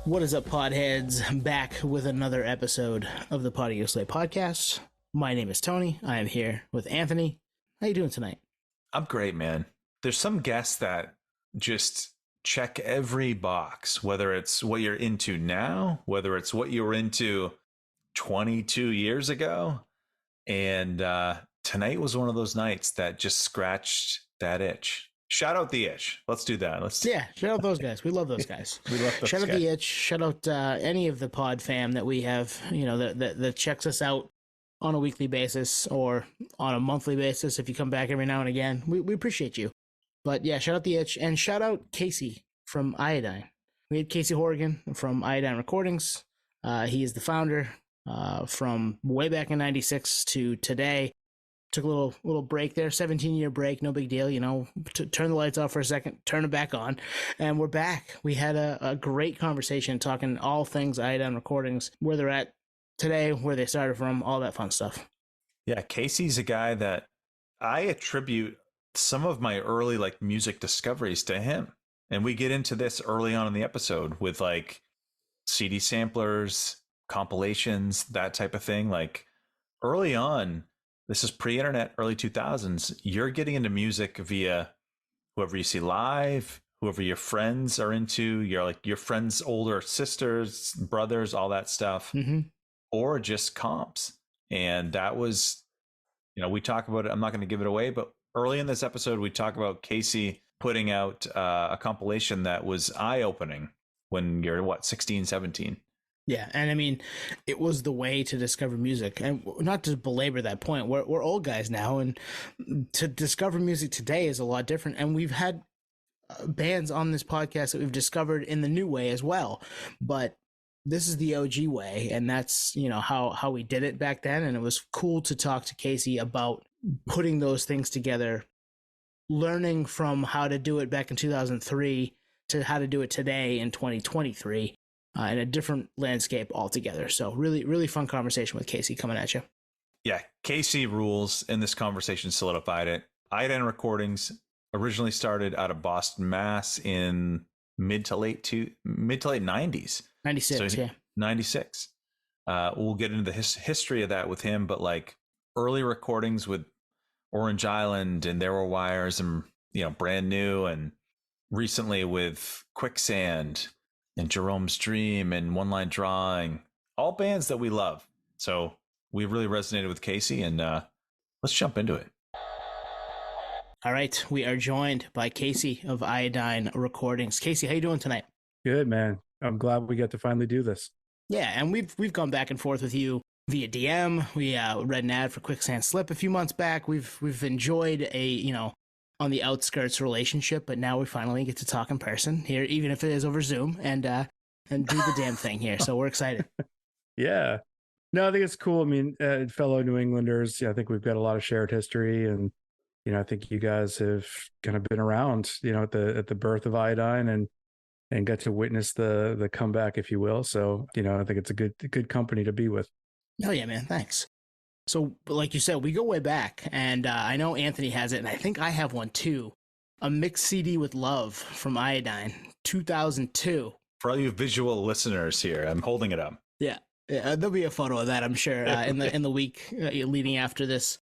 What is up, podheads? Back with another episode of the Pod Slay podcast. My name is Tony. I am here with Anthony. How you doing tonight? I'm great, man. There's some guests that just check every box, whether it's what you're into now, whether it's what you were into 22 years ago. And tonight was one of those nights that just scratched that itch. Shout out the itch. Let's do that. Shout out those guys. We love those guys. We love those Shout out guys. the itch. Shout out any of the pod fam that we have, that checks us out on a weekly basis or on a monthly basis. If you come back every now and again, we appreciate you. But yeah, shout out the itch and shout out Casey from Iodine. We had Casey Horgan from Iodine Recordings. He is the founder from way back in '96 to today. Took a little break there, 17-year break, no big deal, turn the lights off for a second, turn it back on, and we're back. We had a great conversation talking all things Iodine Recordings, where they're at today, where they started from, all that fun stuff. Yeah, Casey's a guy that I attribute some of my early music discoveries to him. And we get into this early on in the episode with CD samplers, compilations, that type of thing. Early on, this is pre-internet, early 2000s. You're getting into music via whoever you see live, whoever your friends are into, your friends' older sisters, brothers, all that stuff, or just comps. And that was, we talk about it. I'm not going to give it away, but early in this episode, we talk about Casey putting out a compilation that was eye-opening when you're 16, 17. Yeah, and I mean, it was the way to discover music. And not to belabor that point, we're old guys now, and to discover music today is a lot different. And we've had bands on this podcast that we've discovered in the new way as well. But this is the OG way, and that's, how we did it back then. And it was cool to talk to Casey about putting those things together, learning from how to do it back in 2003 to how to do it today in 2023. In a different landscape altogether. So really, really fun conversation with Casey coming at you. Yeah, Casey rules, and this conversation solidified it. Iodine Recordings originally started out of Boston, Mass in mid to late 90s. 96, so, yeah. 96. We'll get into the history of that with him, but early recordings with Orange Island and There Were Wires and, Brand New, and recently with Quicksand and Jeromes Dream and Onelinedrawing, all bands that we love. So we really resonated with Casey, and let's jump into it. All right, we are joined by Casey of Iodine Recordings. Casey, how you doing tonight? Good, man. I'm glad we get to finally do this. Yeah, and we've gone back and forth with you via DM. We read an ad for Quicksand Slip a few months back. We've enjoyed a on the outskirts relationship, but now we finally get to talk in person here, even if it is over Zoom, and do the damn thing here. So we're excited. Yeah. No, I think it's cool. I mean, fellow New Englanders, I think we've got a lot of shared history, and I think you guys have kind of been around, at the birth of Iodine and got to witness the comeback, if you will. So, I think it's a good company to be with. Oh yeah, man. Thanks. So, like you said, we go way back, and I know Anthony has it, and I think I have one too. A mixed CD with Love from Iodine, 2002. For all you visual listeners here, I'm holding it up. Yeah, there'll be a photo of that, I'm sure, in the week leading after this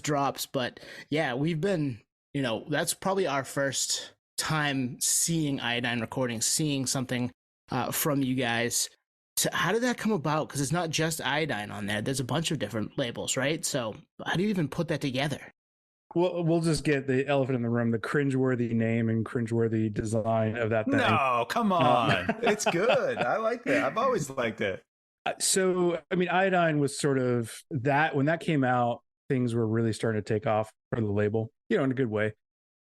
drops. But yeah, we've been, that's probably our first time seeing Iodine Recordings, seeing something from you guys. So how did that come about? Because it's not just Iodine on there. There's a bunch of different labels, right? So how do you even put that together? Well, we'll just get the elephant in the room, the cringeworthy name and cringeworthy design of that thing. No, come on. It's good. I like that. I've always liked it. So, I mean, Iodine was sort of that. When that came out, things were really starting to take off for the label, in a good way.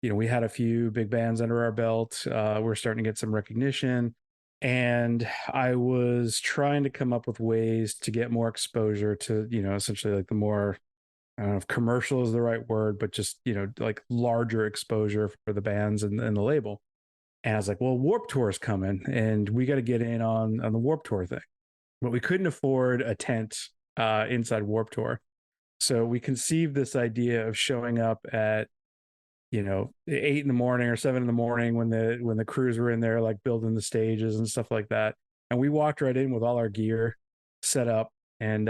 We had a few big bands under our belt. We're starting to get some recognition. And I was trying to come up with ways to get more exposure to, essentially the more, I don't know if commercial is the right word, but just, larger exposure for the bands and the label. And I was like, well, Warped Tour is coming and we got to get in on the Warped Tour thing. But we couldn't afford a tent inside Warped Tour. So we conceived this idea of showing up at 8 in the morning or 7 in the morning when the crews were in there, like building the stages and stuff like that, And we walked right in with all our gear set up and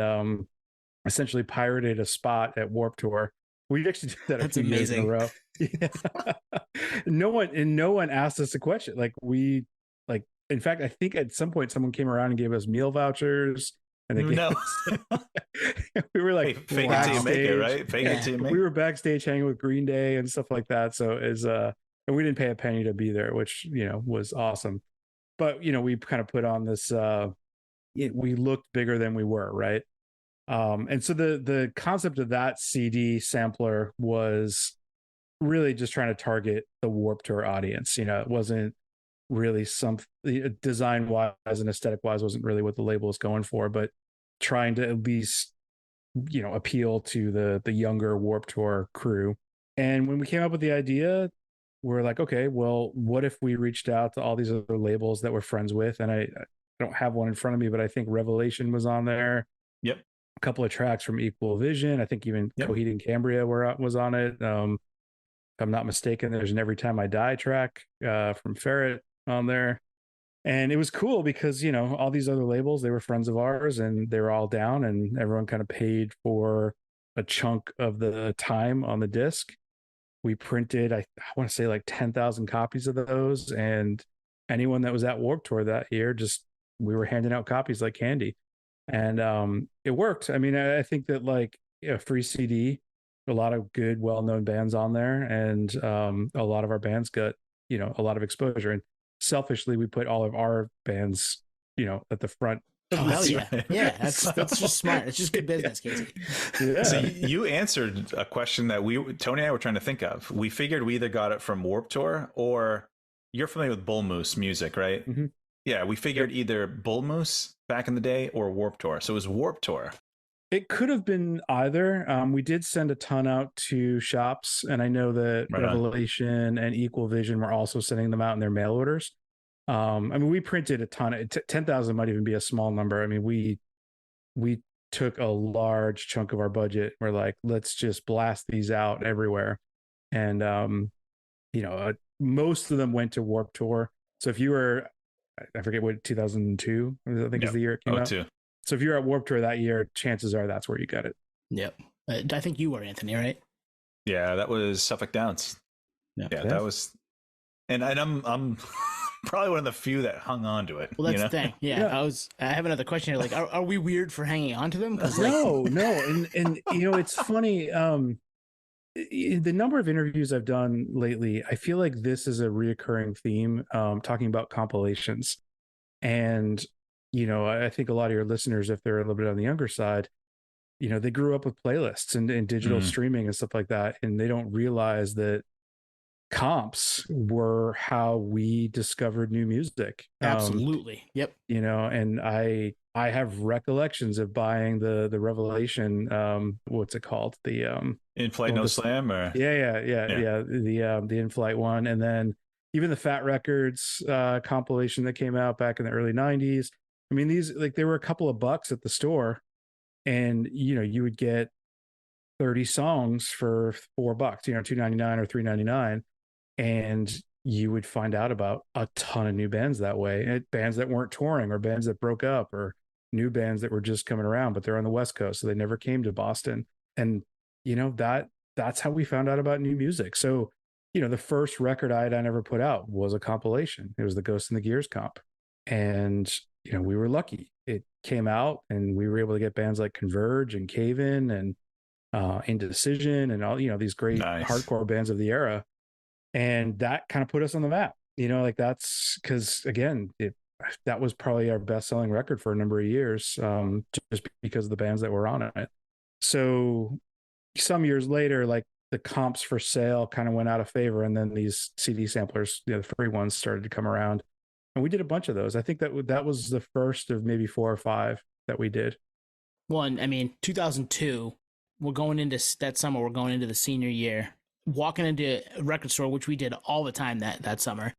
essentially pirated a spot at Warped Tour. We actually did that a That's few years in a amazing. row. Yeah. No one asked us a question. In fact, I think at some point someone came around and gave us meal vouchers, and they gave No. us, we were like, Hey, fake it till you make it, right? Fake it till you make we it. were backstage hanging with Green Day and stuff like that. So and we didn't pay a penny to be there, which was awesome. But we kind of put on this. We looked bigger than we were, right? And so the concept of that CD sampler was really just trying to target the Warped Tour audience. It wasn't really design wise and aesthetic wise wasn't really what the label was going for, but trying to at least appeal to the younger Warped Tour crew. And when we came up with the idea, we're like, okay, well, what if we reached out to all these other labels that we're friends with? And I don't have one in front of me, but I think Revelation was on there. Yep. A couple of tracks from Equal Vision. I think even Coheed and Cambria was on it. If I'm not mistaken, there's an Every Time I Die track from Ferret on there. And it was cool because, all these other labels, they were friends of ours and they were all down and everyone kind of paid for a chunk of the time on the disc. We printed, I want to say like 10,000 copies of those. And anyone that was at Warped Tour that year, we were handing out copies like candy. And it worked. I mean, I think that like a free CD, a lot of good, well-known bands on there. And a lot of our bands got, a lot of exposure. And selfishly, we put all of our bands, at the front. Oh, hell yeah. Yeah, that's just smart. It's just good business, Casey. Yeah. So you answered a question that Tony and I were trying to think of. We figured we either got it from Warped Tour or you're familiar with Bull Moose music, right? Mm-hmm. Yeah, we figured either Bull Moose back in the day or Warped Tour. So it was Warped Tour. It could have been either. We did send a ton out to shops, and I know that Revelation and Equal Vision were also sending them out in their mail orders. I mean, we printed a ton. 10,000 might even be a small number. I mean, we took a large chunk of our budget. We're like, let's just blast these out everywhere. And, most of them went to Warped Tour. So if you were, I forget what, 2002, I think is the year it came out. So if you're at Warped Tour that year, chances are that's where you got it. Yep. I think you were, Anthony, right? Yeah, that was Suffolk Downs. Yeah. That was, and I'm probably one of the few that hung on to it. Well, that's the thing. Yeah. I have another question here. Like, are we weird for hanging on to them? No. And it's funny. The number of interviews I've done lately, I feel like this is a reoccurring theme, talking about compilations. And, I think a lot of your listeners, if they're a little bit on the younger side, they grew up with playlists and digital streaming and stuff like that. And they don't realize that comps were how we discovered new music. Absolutely. Yep. And I have recollections of buying the Revelation, what's it called? The In Flight No Slam or the In Flight one. And then even the Fat Records compilation that came out back in the early 90s. I mean, these, like, there were a couple of bucks at the store, and you would get 30 songs for $4, $2.99 or $3.99. And you would find out about a ton of new bands that way, and bands that weren't touring or bands that broke up or new bands that were just coming around, but they're on the West Coast, so they never came to Boston. And that's how we found out about new music. So the first record Iodine ever put out was a compilation. It was the Ghost in the Gears comp, and we were lucky. It came out, and we were able to get bands like Converge and Cave In and Indecision and all these great hardcore bands of the era. And that kind of put us on the map, that's because, again, that was probably our best selling record for a number of years, just because of the bands that were on it. So some years later, like, the comps for sale kind of went out of favor. And then these CD samplers, the free ones, started to come around. And we did a bunch of those. I think that was the first of maybe 4 or 5 that we did. 2002, we're going into that summer, we're going into the senior year. Walking into a record store, which we did all the time that summer,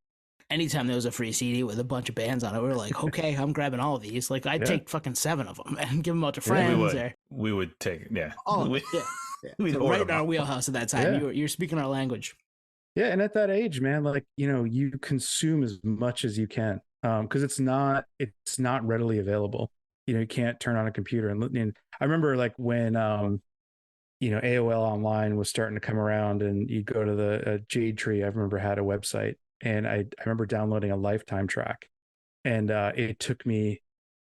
anytime there was a free CD with a bunch of bands on it, we were like, okay, I'm grabbing all of these. Like, I'd take fucking 7 of them and give them out to friends. We would take it. Yeah. We'd right in our wheelhouse at that time. Yeah. You're speaking our language. Yeah. And at that age, man, like, you consume as much as you can. because it's not readily available. You can't turn on a computer and I remember like when AOL Online was starting to come around, and you go to the Jade Tree. I remember had a website, and I remember downloading a Lifetime track, and it took me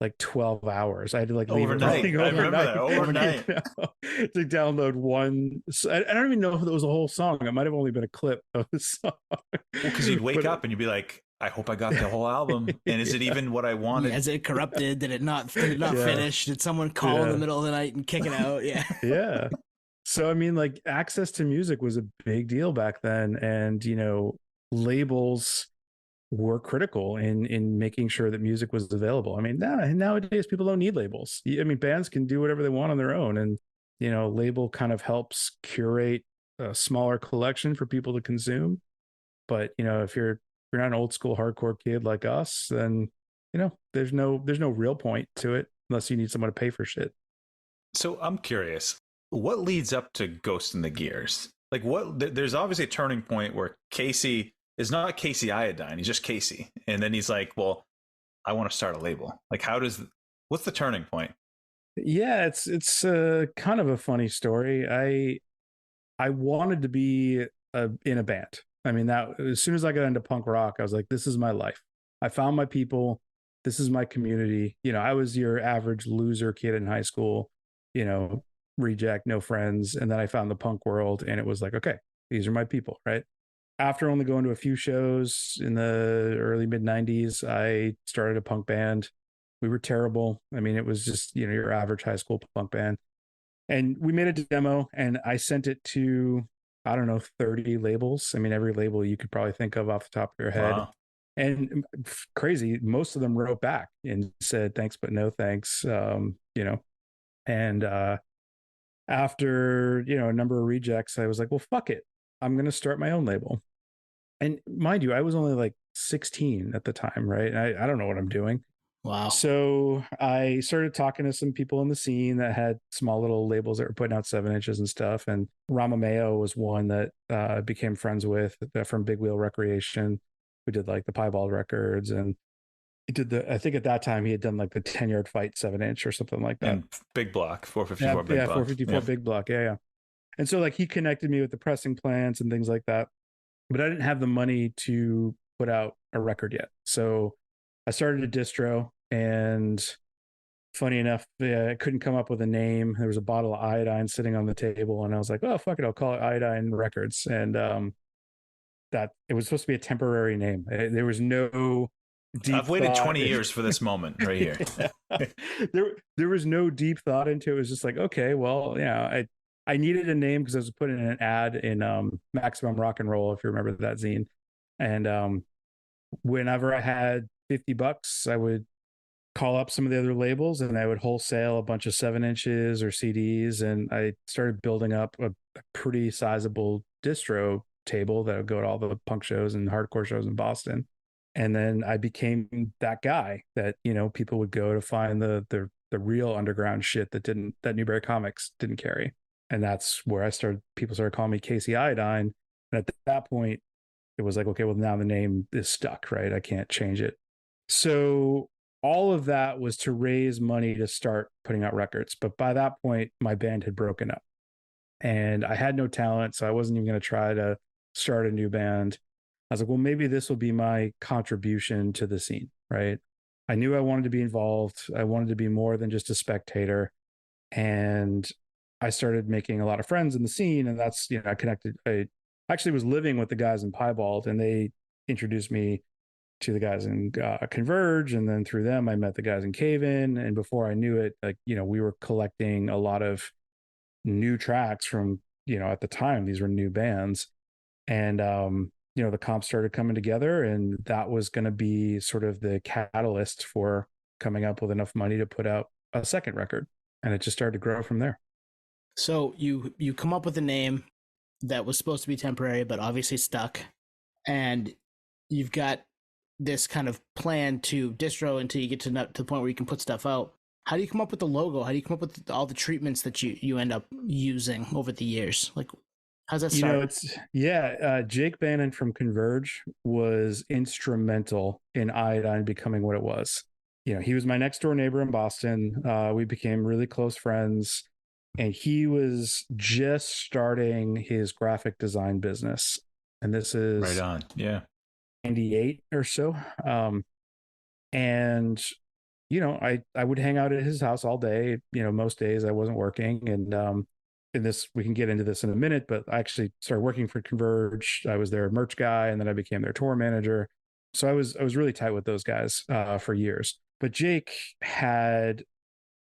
like 12 hours. I had to like leave Overnight. it running I remember that, overnight. to download one. I don't even know if it was a whole song. It might have only been a clip of the song. Well, because you'd wake up and you'd be like, I hope I got the whole album. And is it even what I wanted? Yeah, is it corrupted? Did it not finish? Did someone call in the middle of the night and kick it out? Yeah. Yeah. So, I mean, like access to music was a big deal back then. And, labels were critical in making sure that music was available. I mean, nowadays people don't need labels. I mean, bands can do whatever they want on their own. And, label kind of helps curate a smaller collection for people to consume. But, if you're not an old school hardcore kid like us, then, there's no real point to it unless you need someone to pay for shit. So I'm curious, what leads up to Ghost in the Gears? Like there's obviously a turning point where Casey is not Casey Iodine. He's just Casey. And then he's like, well, I want to start a label. Like what's the turning point? Yeah, it's kind of a funny story. I wanted to be in a band. I mean, that as soon as I got into punk rock, I was like, this is my life. I found my people. This is my community. I was your average loser kid in high school, reject, no friends. And then I found the punk world, and it was like, okay, these are my people, right? After only going to a few shows in the early mid 90s, I started a punk band. We were terrible. I mean, it was just, your average high school punk band. And we made a demo, and I sent it to, I don't know, 30 labels. I mean, every label you could probably think of off the top of your head. Wow. And crazy, most of them wrote back and said, thanks, but no thanks. And after, a number of rejects, I was like, well, fuck it. I'm going to start my own label. And mind you, I was only like 16 at the time, right? And I don't know what I'm doing. Wow. So I started talking to some people in the scene that had small little labels that were putting out 7-inches and stuff. And Ramameo was one that I became friends with from Big Wheel Recreation. We did like the Piebald records, and he did I think at that time he had done like the 10-yard fight 7-inch or something like that. And Big Block, 454 Big Block. 454 Big Block. Yeah. And so like he connected me with the pressing plants and things like that. But I didn't have the money to put out a record yet. So I started a distro, and funny enough, I couldn't come up with a name. There was a bottle of iodine sitting on the table, and I was like, oh, fuck it, I'll call it Iodine Records. And that it was supposed to be a temporary name. There was no deep I've waited thought. 20 years for this moment right here. There was no deep thought into it. It was just like, okay, well, I needed a name because I was putting in an ad in Maximum Rock and Roll, if you remember that zine. And whenever I had $50, I would call up some of the other labels, and I would wholesale a bunch of 7-inches or CDs. And I started building up a pretty sizable distro table that would go to all the punk shows and hardcore shows in Boston. And then I became that guy that, people would go to find the real underground shit that Newberry Comics didn't carry. And that's where people started calling me Casey Iodine. And at that point, it was like, okay, well, now the name is stuck, right? I can't change it. So all of that was to raise money to start putting out records. But by that point, my band had broken up, and I had no talent. So I wasn't even going to try to start a new band. I was like, well, maybe this will be my contribution to the scene, right? I knew I wanted to be involved. I wanted to be more than just a spectator. And I started making a lot of friends in the scene, and that's, I connected. I actually was living with the guys in Piebald, and they introduced me to the guys in Converge, and then through them, I met the guys in Cave In. And before I knew it, like, we were collecting a lot of new tracks from, at the time, these were new bands. And, the comps started coming together, and that was going to be sort of the catalyst for coming up with enough money to put out a second record. And it just started to grow from there. So you come up with a name that was supposed to be temporary, but obviously stuck. And you've got this kind of plan to distro until you get to the point where you can put stuff out. How do you come up with the logo? How do you come up with all the treatments that you end up using over the years? Like, How's that You know, start? Jake Bannon from Converge was instrumental in Iodine becoming what it was. You know, he was my next door neighbor in Boston. We became really close friends, and he was just starting his graphic design business. And this Right is on. Yeah. 98 or so. And I would hang out at his house all day. You know, most days I wasn't working, and this we can get into this in a minute. But I actually started working for Converge. I was their merch guy, and then I became their tour manager. So I was really tight with those guys for years. But Jake had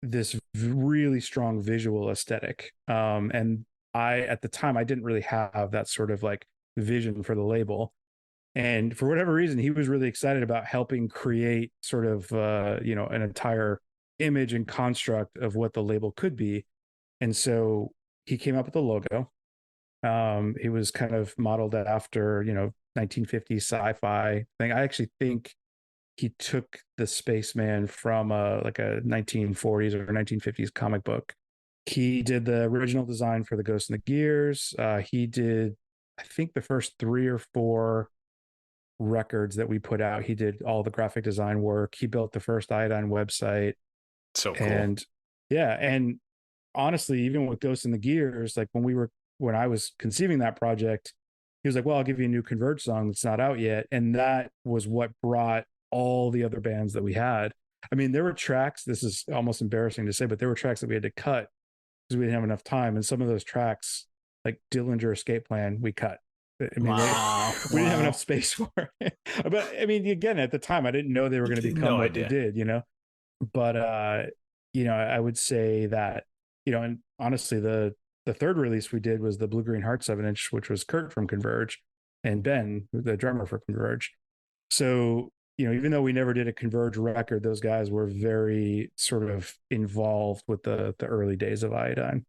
this really strong visual aesthetic, and I at the time I didn't really have that sort of like vision for the label. And for whatever reason, he was really excited about helping create sort of an entire image and construct of what the label could be. And so he came up with the logo. It was kind of modeled after 1950s sci-fi thing. I actually think he took the spaceman from like a 1940s or 1950s comic book. He did the original design for the Ghost and the Gears. He did, I think, the first 3 or 4 records that we put out. He did all the graphic design work. He built the first Iodine website. So cool. And yeah, and honestly, even with Ghosts in the Gears, like when I was conceiving that project, he was like, "Well, I'll give you a new Converge song that's not out yet," and that was what brought all the other bands that we had. I mean, there were tracks. This is almost embarrassing to say, but there were tracks that we had to cut because we didn't have enough time, and some of those tracks, like Dillinger Escape Plan, we cut. I mean, we didn't have enough space for it. But I mean, again, at the time, I didn't know they were going to become what they did, But I would say that, and honestly, the third release we did was the Blue Green Heart 7-inch, which was Kurt from Converge and Ben, the drummer for Converge. So, even though we never did a Converge record, those guys were very sort of involved with the early days of Iodine.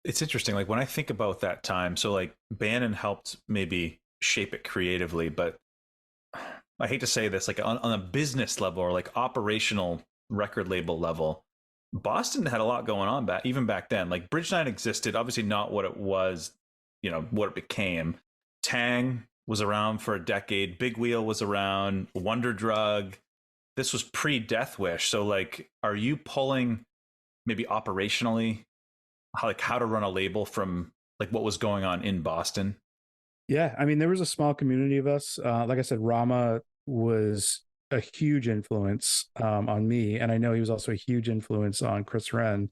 It's interesting. Like when I think about that time, so like Bannon helped maybe shape it creatively, but I hate to say this, like on a business level or like operational record label level, Boston had a lot going on even back then. Like Bridge 9 existed, obviously not what it was, what it became. Tang was around for a decade. Big Wheel was around. Wonder Drug. This was pre-Death Wish. So like, are you pulling maybe operationally how to run a label from like what was going on in Boston? Yeah, I mean, there was a small community of us. Like I said, Rama was a huge influence on me, and I know he was also a huge influence on Chris Wren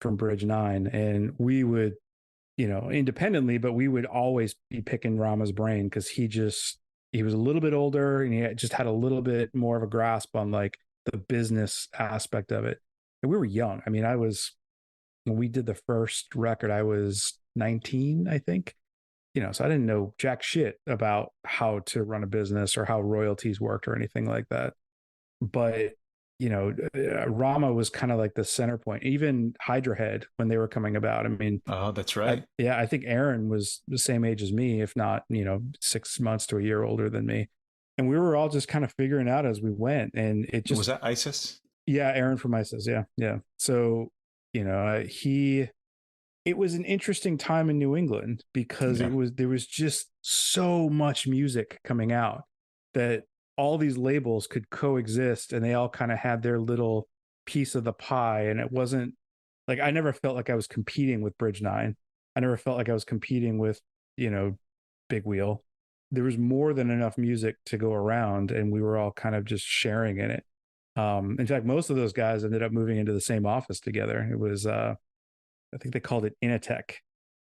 from Bridge 9. And we would, independently, but we would always be picking Rama's brain because he was a little bit older and he just had a little bit more of a grasp on like the business aspect of it. And we were young. I mean, when we did the first record, I was 19, I think. So I didn't know jack shit about how to run a business or how royalties worked or anything like that. But, Rama was kind of like the center point, even Hydra Head when they were coming about. I mean, oh, that's right. I think Aaron was the same age as me, if not, 6 months to a year older than me. And we were all just kind of figuring out as we went. And it just was that ISIS? Yeah, Aaron from ISIS. Yeah. Yeah. So, it was an interesting time in New England because there was just so much music coming out that all these labels could coexist and they all kind of had their little piece of the pie. And it wasn't like, I never felt like I was competing with Bridge 9. I never felt like I was competing with, Big Wheel. There was more than enough music to go around and we were all kind of just sharing in it. In fact, most of those guys ended up moving into the same office together. It was, I think they called it Initech.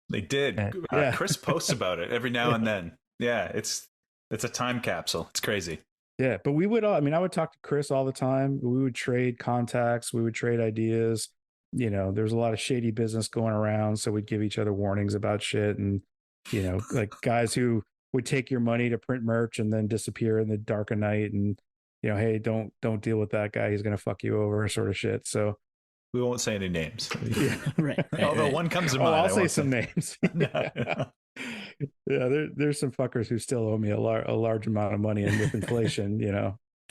They did. Yeah. Chris posts about it every now and then. Yeah, it's a time capsule. It's crazy. Yeah, but we would. I would talk to Chris all the time. We would trade contacts. We would trade ideas. There was a lot of shady business going around, so we'd give each other warnings about shit. And like guys who would take your money to print merch and then disappear in the dark of night. And hey, don't deal with that guy. He's gonna fuck you over, sort of shit. So. We won't say any names. Yeah, right. Although one comes to mind. I'll say some names. Yeah, there's some fuckers who still owe me a large amount of money, and with inflation,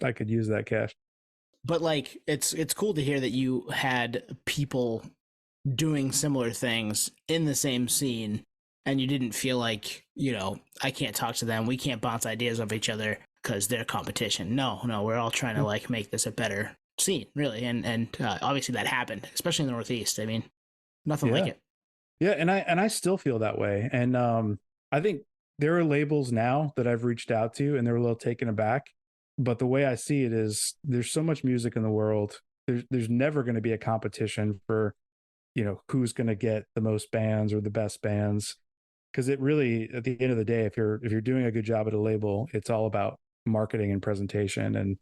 I could use that cash. But like, it's cool to hear that you had people doing similar things in the same scene and you didn't feel like, I can't talk to them, we can't bounce ideas off each other because they're competition. No, we're all trying to like make this a better scene, really. And obviously that happened, especially in the Northeast. I mean, nothing like it. Yeah, and I still feel that way. And I think there are labels now that I've reached out to, and they're a little taken aback. But the way I see it is, there's so much music in the world. There's never going to be a competition for, who's going to get the most bands or the best bands, because it really, at the end of the day, if you're doing a good job at a label, it's all about marketing and presentation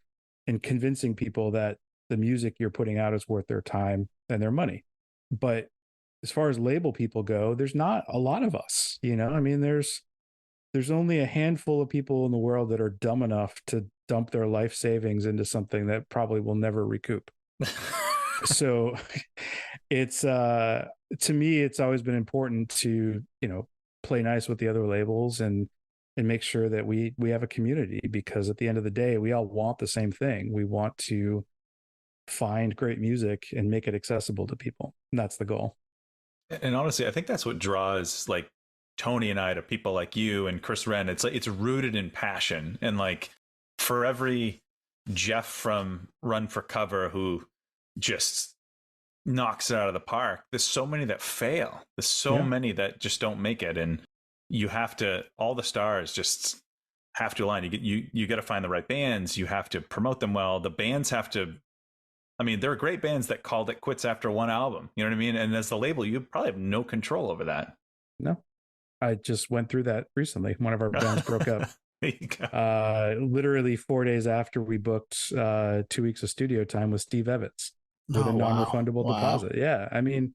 and convincing people that the music you're putting out is worth their time and their money. But as far as label people go, there's not a lot of us, I mean, there's only a handful of people in the world that are dumb enough to dump their life savings into something that probably will never recoup. So it's to me, it's always been important to, play nice with the other labels and make sure that we have a community, because at the end of the day, we all want the same thing. We want to find great music and make it accessible to people. And that's the goal. And honestly, I think that's what draws like Tony and I to people like you and Chris Wren. It's like, it's rooted in passion. And like, for every Jeff from Run for Cover who just knocks it out of the park, there's so many that fail. There's so many that just don't make it. And you have to, all the stars just have to align. You got to find the right bands. You have to promote them well. The bands have to, I mean, there are great bands that called it quits after one album. You know what I mean? And as the label, you probably have no control over that. No, I just went through that recently. One of our bands broke up. Literally 4 days after we booked 2 weeks of studio time with Steve Evans with a non-refundable deposit. Yeah. I mean,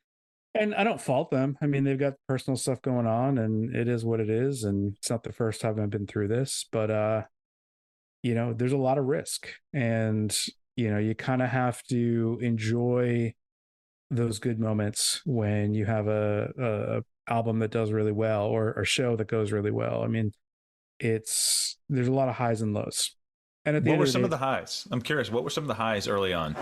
and I don't fault them. I mean, they've got personal stuff going on, and it is what it is. And it's not the first time I've been through this, but there's a lot of risk, and you kind of have to enjoy those good moments when you have a album that does really well, or a show that goes really well. I mean, there's a lot of highs and lows. And what were some of the highs? I'm curious. What were some of the highs early on?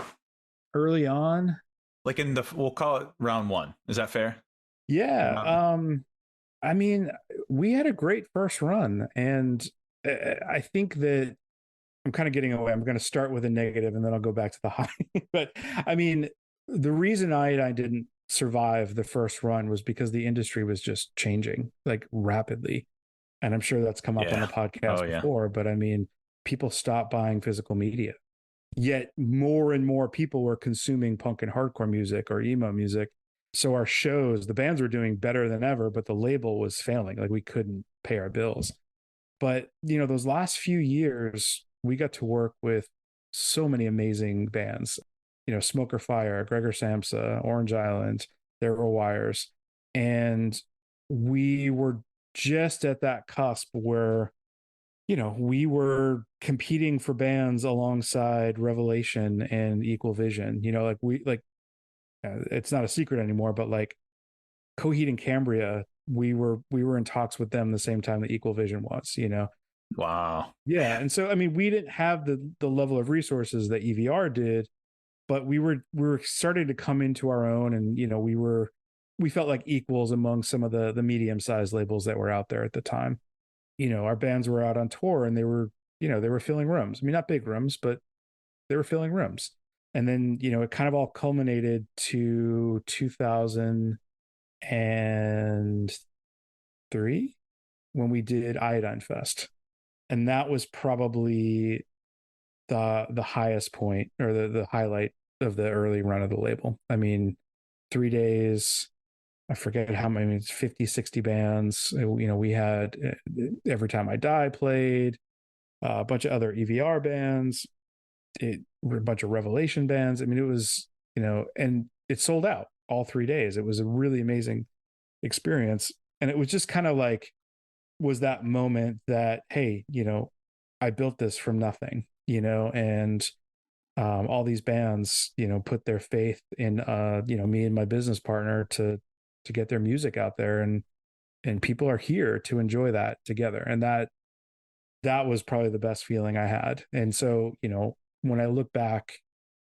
Early on, like we'll call it round one. Is that fair? Yeah. I mean, we had a great first run, and I think that I'm kind of getting away. I'm going to start with a negative and then I'll go back to the high. But I mean, the reason I didn't survive the first run was because the industry was just changing like rapidly. And I'm sure that's come up on the podcast before, but I mean, people stopped buying physical media. Yet more and more people were consuming punk and hardcore music or emo music. So our shows, the bands were doing better than ever, but the label was failing. Like, we couldn't pay our bills. But, those last few years, we got to work with so many amazing bands, Smoker Fire, Gregor Samsa, Orange Island, There Were Wires. And we were just at that cusp where, we were competing for bands alongside Revelation and Equal Vision. It's not a secret anymore, but like Coheed and Cambria, we were in talks with them the same time that Equal Vision was. Wow. Yeah. And so, I mean, we didn't have the level of resources that EVR did, but we were starting to come into our own, and, we felt like equals among some of the medium-sized labels that were out there at the time. Our bands were out on tour, and they were filling rooms. I mean, not big rooms, but they were filling rooms. And then, it kind of all culminated to 2003 when we did Iodine Fest. And that was probably the highest point, or the highlight of the early run of the label. I mean, 3 days, I forget how many, 50, 60 bands. We had Every Time I Die played, a bunch of other EVR bands, a bunch of Revelation bands. I mean, it was, and it sold out all 3 days. It was a really amazing experience. And it was just kind of like, was that moment that, hey, I built this from nothing, and all these bands, put their faith in, me and my business partner to get their music out there, and people are here to enjoy that together. And that was probably the best feeling I had. And so, when I look back,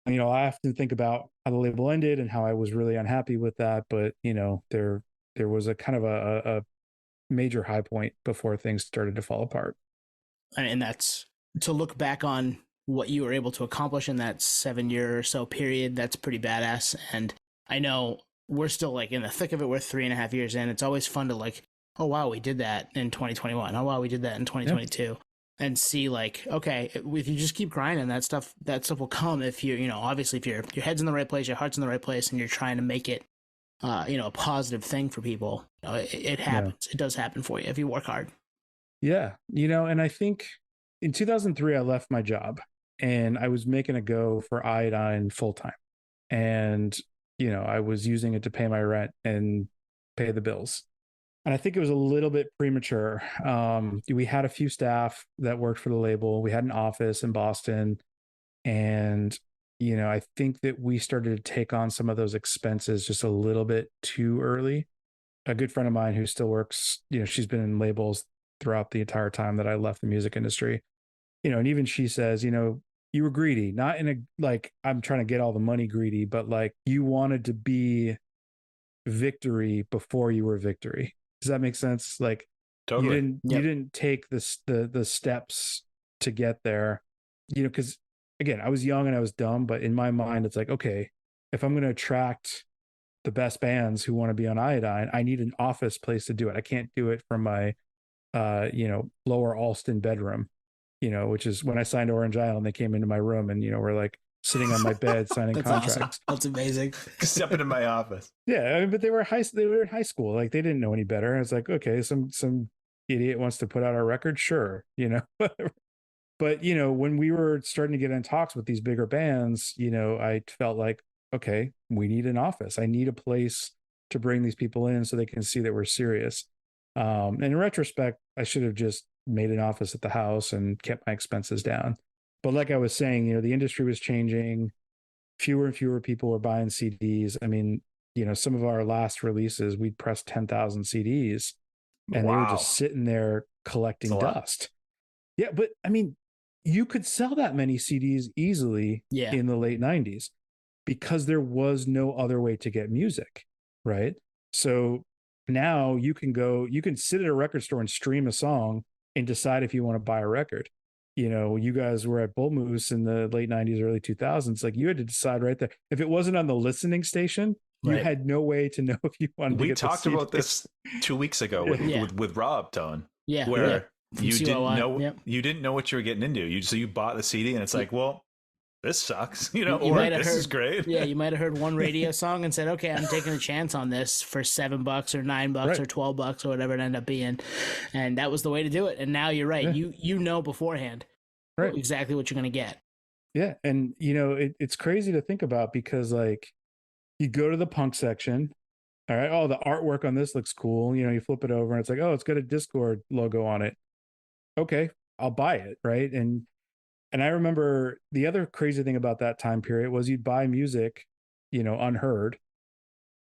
I often think about how the label ended and how I was really unhappy with that. But, there was a kind of a major high point before things started to fall apart. And that's to look back on what you were able to accomplish in that 7-year or so period. That's pretty badass. And I know we're still like in the thick of it. We're 3.5 years in. It's always fun to like, oh wow, we did that in 2021. Oh wow, we did that in 2022. Yeah. And see like, okay, if you just keep grinding, that stuff will come if you know, obviously if your head's in the right place, your heart's in the right place, and you're trying to make it, you know, a positive thing for people. You know, it happens. Yeah. It does happen for you if you work hard. Yeah. You know, and I think in 2003, I left my job and I was making a go for Iodine full time. And, you know, I was using it to pay my rent and pay the bills. And I think it was a little bit premature. We had a few staff that worked for the label. We had an office in Boston. And, you know, I think that we started to take on some of those expenses just a little bit too early. A good friend of mine who still works, you know, she's been in labels throughout the entire time that I left the music industry, you know, and even she says, you know, you were greedy, not in a, like, I'm trying to get all the money greedy, but like you wanted to be victory before you were victory. Does that make sense? Like totally. You didn't take the steps to get there, you know, because again, I was young and I was dumb, but in my mind, it's like, okay, if I'm going to attract the best bands who want to be on Iodine, I need an office place to do it. I can't do it from my, you know, lower Alston bedroom, you know, which is when I signed Orange Island, they came into my room and, you know, we're like sitting on my bed signing That's contracts. Awesome. That's amazing. Step into my office. Yeah. I mean, but they were in high school. Like they didn't know any better. I was like, okay, some idiot wants to put out our record. Sure. You know, but you know, when we were starting to get in talks with these bigger bands, you know, I felt like, okay, we need an office. I need a place to bring these people in so they can see that we're serious. And in retrospect, I should have just made an office at the house and kept my expenses down. But like I was saying, you know, the industry was changing. Fewer and fewer people were buying CDs. I mean, you know, some of our last releases, we'd pressed 10,000 CDs and they were just sitting there collecting dust. Yeah. But I mean, you could sell that many CDs easily in the late 90s because there was no other way to get music. Right. So now you can sit at a record store and stream a song and decide if you want to buy a record. You know, you guys were at Bull Moose in the late 90s, early 2000s. Like you had to decide right there. If it wasn't on the listening station, you had no way to know if you wanted to get the CD. We talked about this 2 weeks ago with Rob Tone. Yeah. Where you didn't know what you were getting into. So you bought the CD and it's like, well, this sucks, you know, or this is great. Yeah, you might have heard one radio song and said, okay, I'm taking a chance on this for $7 or $9 or $12 or whatever it ended up being. And that was the way to do it. And now you're right. Yeah. You know beforehand exactly what you're going to get. Yeah. And, you know, it's crazy to think about because like you go to the punk section. All right. Oh, the artwork on this looks cool. You know, you flip it over and it's like, oh, it's got a Discord logo on it. Okay, I'll buy it. Right. And I remember the other crazy thing about that time period was you'd buy music, you know, unheard,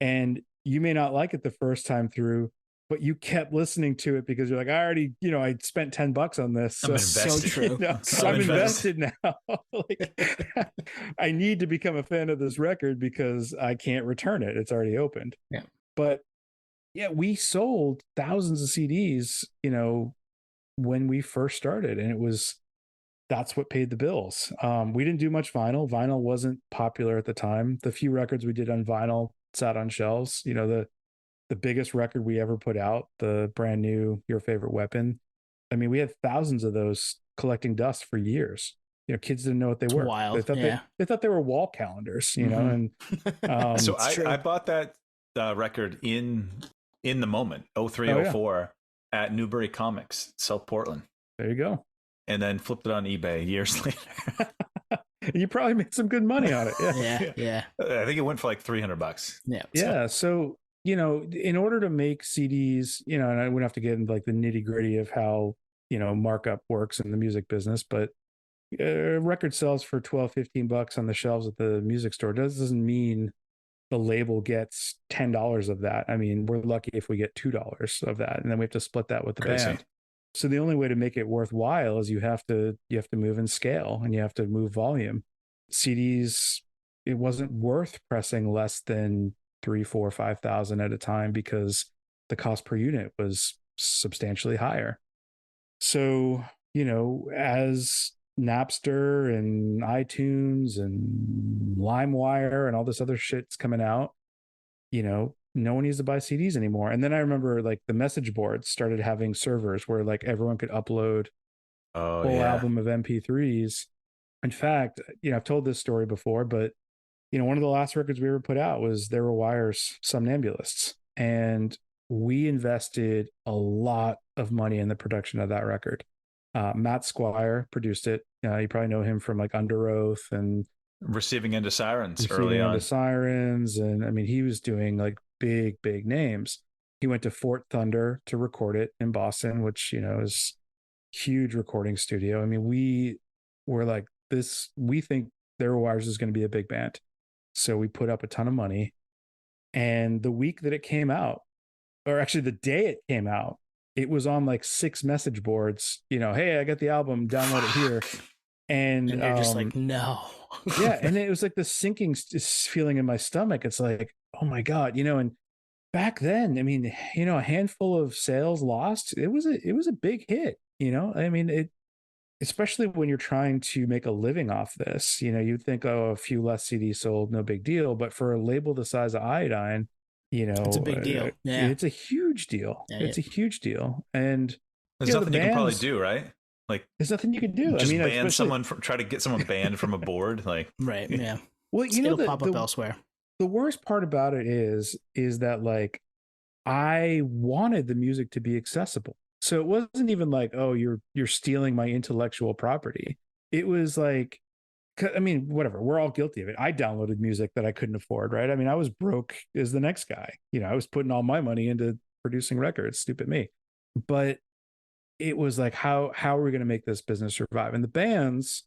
and you may not like it the first time through, but you kept listening to it because you're like, I already, you know, I spent $10 on this. So, so true. You know, so I'm invested now. Like, I need to become a fan of this record because I can't return it. It's already opened. Yeah. But yeah, we sold thousands of CDs, you know, when we first started, and that's what paid the bills. We didn't do much vinyl. Vinyl wasn't popular at the time. The few records we did on vinyl sat on shelves. You know, the biggest record we ever put out, the brand new Your Favorite Weapon. I mean, we had thousands of those collecting dust for years. You know, kids didn't know what they were. Wild. They thought they were wall calendars, you know, and so I bought that record in the moment, 0304 at Newbury Comics, South Portland. There you go. And then flipped it on eBay years later. You probably made some good money on it. Yeah. I think it went for like $300. Yeah. So, you know, in order to make CDs, you know, and I wouldn't have to get into like the nitty gritty of how, you know, markup works in the music business, but a record sells for $12-15 on the shelves at the music store. Doesn't mean the label gets $10 of that. I mean, we're lucky if we get $2 of that, and then we have to split that with the band. So the only way to make it worthwhile is you have to move in scale and you have to move volume. CDs, it wasn't worth pressing less than 3, 4, 5,000 at a time because the cost per unit was substantially higher. So, as Napster and iTunes and LimeWire and all this other shit's coming out, no one needs to buy CDs anymore. And then I remember like the message boards started having servers where like everyone could upload a full album of MP3s. In fact, I've told this story before, but one of the last records we ever put out was There Were Wires, Somnambulists. And we invested a lot of money in the production of that record. Matt Squire produced it. You probably know him from like Under Oath and Receiving Into Sirens early on. Sirens. And I mean, he was doing like big names. He went to Fort Thunder to record it in Boston, which, is huge recording studio. I mean, we were like this, we think There Were Wires is going to be a big band. So we put up a ton of money. And the week that it came out, or actually the day it came out, it was on like 6 message boards, hey, I got the album, download it here. And you're just like, no. Yeah. And it was like the sinking feeling in my stomach. It's like, oh my God, and back then, I mean, a handful of sales lost, it was a big hit, I mean, especially when you're trying to make a living off this, you'd think, oh, a few less CDs sold, no big deal. But for a label the size of Iodine, it's a big deal. Yeah. It's a huge deal. Yeah, it's a huge deal. And there's nothing you can probably do, right? Like, there's nothing you can do. Just ban someone try to get someone banned from a board. Like, right. Yeah. Well, it'll pop up elsewhere. The worst part about it is that like, I wanted the music to be accessible. So it wasn't even like, oh, you're stealing my intellectual property. It was like, I mean, whatever, we're all guilty of it. I downloaded music that I couldn't afford, right? I mean, I was broke as the next guy. I was putting all my money into producing records. Stupid me. But it was like, how are we going to make this business survive? And the bands,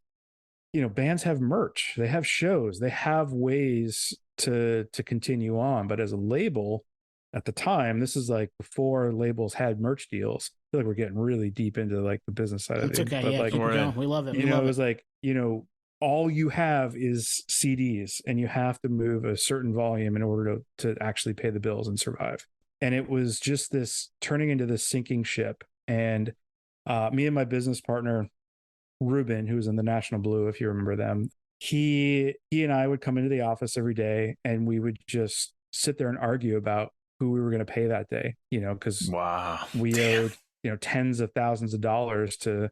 bands have merch, they have shows, they have ways to continue on. But as a label, at the time, this is like before labels had merch deals. I feel like we're getting really deep into like the business side of it. Okay, but yeah, like, keep it going. We love it. It was like, all you have is CDs, and you have to move a certain volume in order to actually pay the bills and survive. And it was just this turning into this sinking ship. And me and my business partner, Ruben, who was in the National Blue, if you remember them, he and I would come into the office every day, and we would just sit there and argue about who we were going to pay that day, because we owed, tens of thousands of dollars to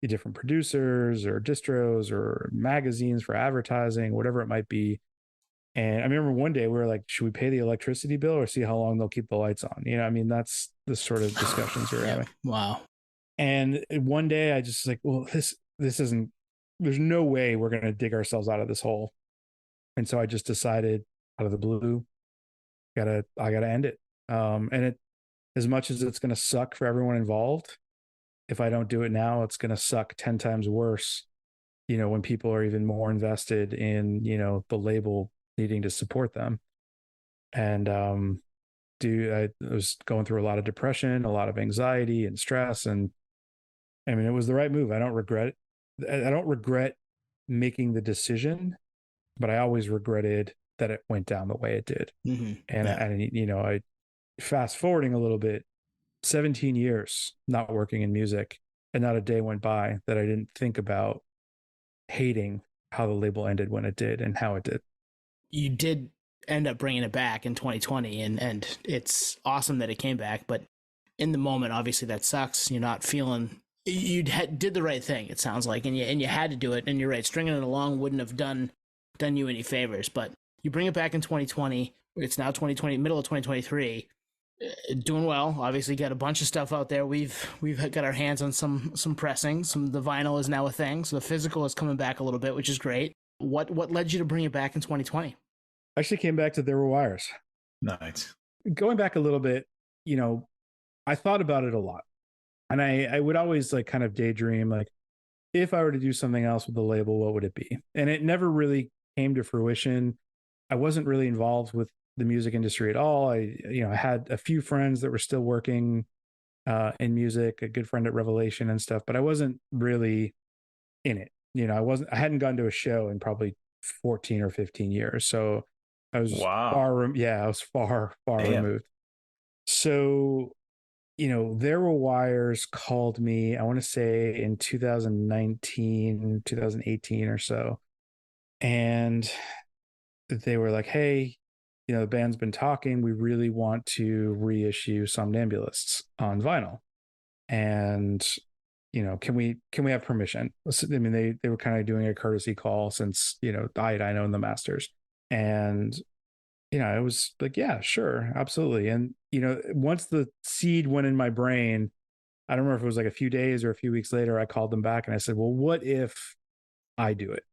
the different producers or distros or magazines for advertising, whatever it might be. And I remember one day we were like, should we pay the electricity bill or see how long they'll keep the lights on? I mean, that's the sort of discussions we were having. Wow. And one day I just like, well, this isn't, there's no way we're going to dig ourselves out of this hole. And so I just decided out of the blue, I gotta end it. And it, as much as it's going to suck for everyone involved, if I don't do it now, it's going to suck 10 times worse, when people are even more invested in, the label needing to support them. And, I was going through a lot of depression, a lot of anxiety and stress. And I mean, it was the right move. I don't regret making the decision, but I always regretted that it went down the way it did. Mm-hmm. And I fast forwarding a little bit, 17 years not working in music, and not a day went by that I didn't think about hating how the label ended when it did and how it did. You did end up bringing it back in 2020, and it's awesome that it came back, but in the moment, obviously that sucks. You're not feeling, you did the right thing, it sounds like, and you had to do it. And you're right, stringing it along wouldn't have done you any favors, but you bring it back in 2020. It's now 2020, middle of 2023. Doing well. Obviously, got a bunch of stuff out there. We've got our hands on some pressing. The vinyl is now a thing, so the physical is coming back a little bit, which is great. What led you to bring it back in 2020? I actually came back to There Were Wires. Nice. Going back a little bit, I thought about it a lot, and I would always like kind of daydream, like, if I were to do something else with the label, what would it be? And it never really came to fruition. I wasn't really involved with the music industry at all. I had a few friends that were still working in music, a good friend at Revelation and stuff, but I wasn't really in it. I hadn't gone to a show in probably 14 or 15 years. So I was far removed. So, There Were Wires called me, I want to say in 2019, 2018 or so. And they were like, hey, the band's been talking. We really want to reissue Somnambulists on vinyl. And, can we have permission? I mean, they were kind of doing a courtesy call since, Iodine owned the masters. And, it was like, yeah, sure, absolutely. And, once the seed went in my brain, I don't remember if it was like a few days or a few weeks later, I called them back and I said, well, what if I do it?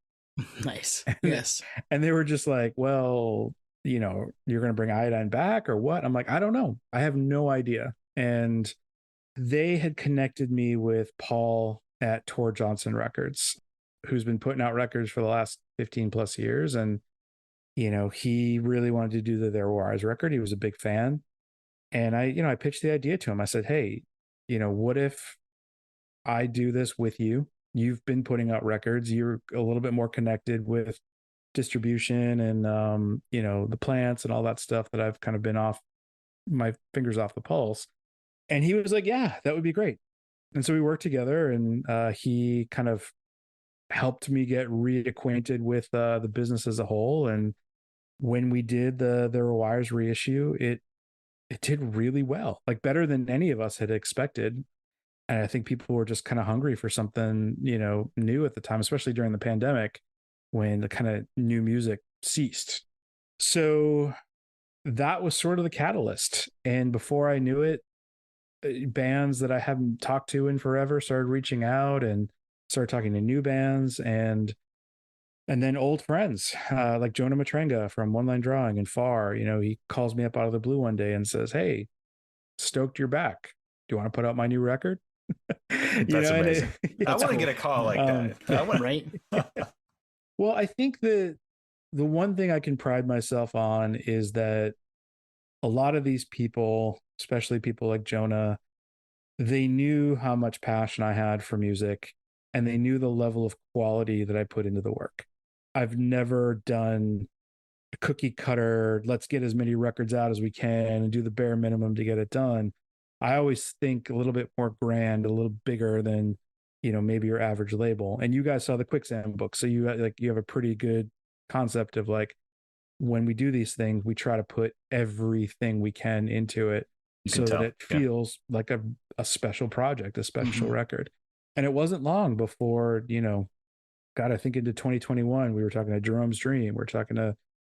Nice. And, Yes. and they were just like, well, you're going to bring Iodine back or what? I'm like, I don't know. I have no idea. And they had connected me with Paul at Tor Johnson Records, who's been putting out records for the last 15 plus years. And, he really wanted to do the There Were Wires record. He was a big fan. And I pitched the idea to him. I said, hey, what if I do this with you? You've been putting out records. You're a little bit more connected with distribution and, the plants and all that stuff that I've kind of been off my fingers off the pulse. And he was like, yeah, that would be great. And so we worked together, and he kind of helped me get reacquainted with the business as a whole. And when we did the There Were Wires reissue, it did really well, like better than any of us had expected. And I think people were just kind of hungry for something, new at the time, especially during the pandemic when the kind of new music ceased. So that was sort of the catalyst. And before I knew it, bands that I haven't talked to in forever started reaching out and started talking to new bands, and then old friends like Jonah Matrenga from Onelinedrawing and Far. He calls me up out of the blue one day and says, hey, stoked you're back. Do you want to put out my new record? That's amazing. I want to get a call like that. Right. Well, I think the one thing I can pride myself on is that a lot of these people, especially people like Jonah, they knew how much passion I had for music, and they knew the level of quality that I put into the work. I've never done a cookie cutter, let's get as many records out as we can and do the bare minimum to get it done. I always think a little bit more grand, a little bigger than, maybe your average label. And you guys saw the Quicksand book. So you have a pretty good concept of like, when we do these things, we try to put everything we can into it so that it feels like a special project, a special record. And it wasn't long before, God, I think into 2021, we were talking to Jeromes Dream. We're talking to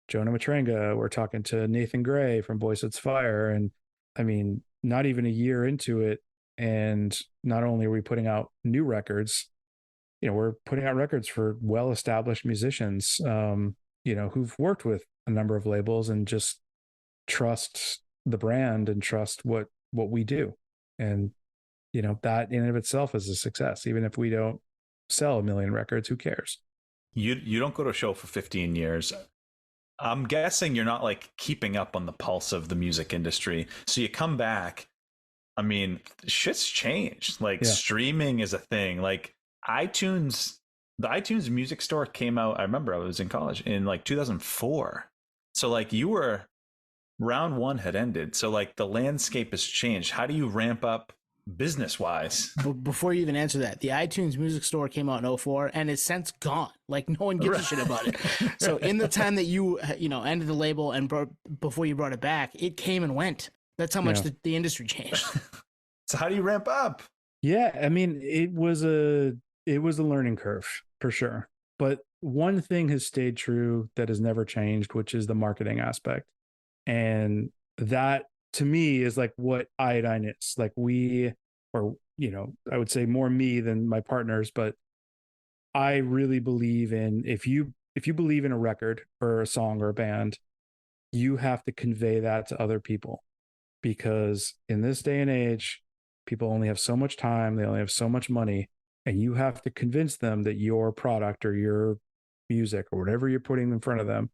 Jonah Matrenga. We're talking to Nathan Gray from Boy Sets Fire. And I mean, not even a year into it. And not only are we putting out new records, we're putting out records for well-established musicians, who've worked with a number of labels and just trust the brand and trust what we do. And, that in and of itself is a success. Even if we don't sell 1 million records, who cares? You don't go to a show for 15 years. I'm guessing you're not like keeping up on the pulse of the music industry. So you come back. I mean, shit's changed. Like streaming is a thing. Like iTunes, the iTunes music store came out. I remember I was in college in like 2004. So like round one had ended. So like the landscape has changed. How do you ramp up business wise? Before you even answer that, the iTunes music store came out in 2004 and it's since gone. Like no one gives a shit about it. So in the time that you ended the label and before you brought it back, it came and went. That's how much the industry changed. So how do you ramp up? Yeah, I mean, it was a learning curve for sure. But one thing has stayed true that has never changed, which is the marketing aspect. And that to me is like what Iodine is. Like I would say more me than my partners, but I really believe in if you believe in a record or a song or a band, you have to convey that to other people. Because in this day and age, people only have so much time, they only have so much money, and you have to convince them that your product or your music or whatever you're putting in front of them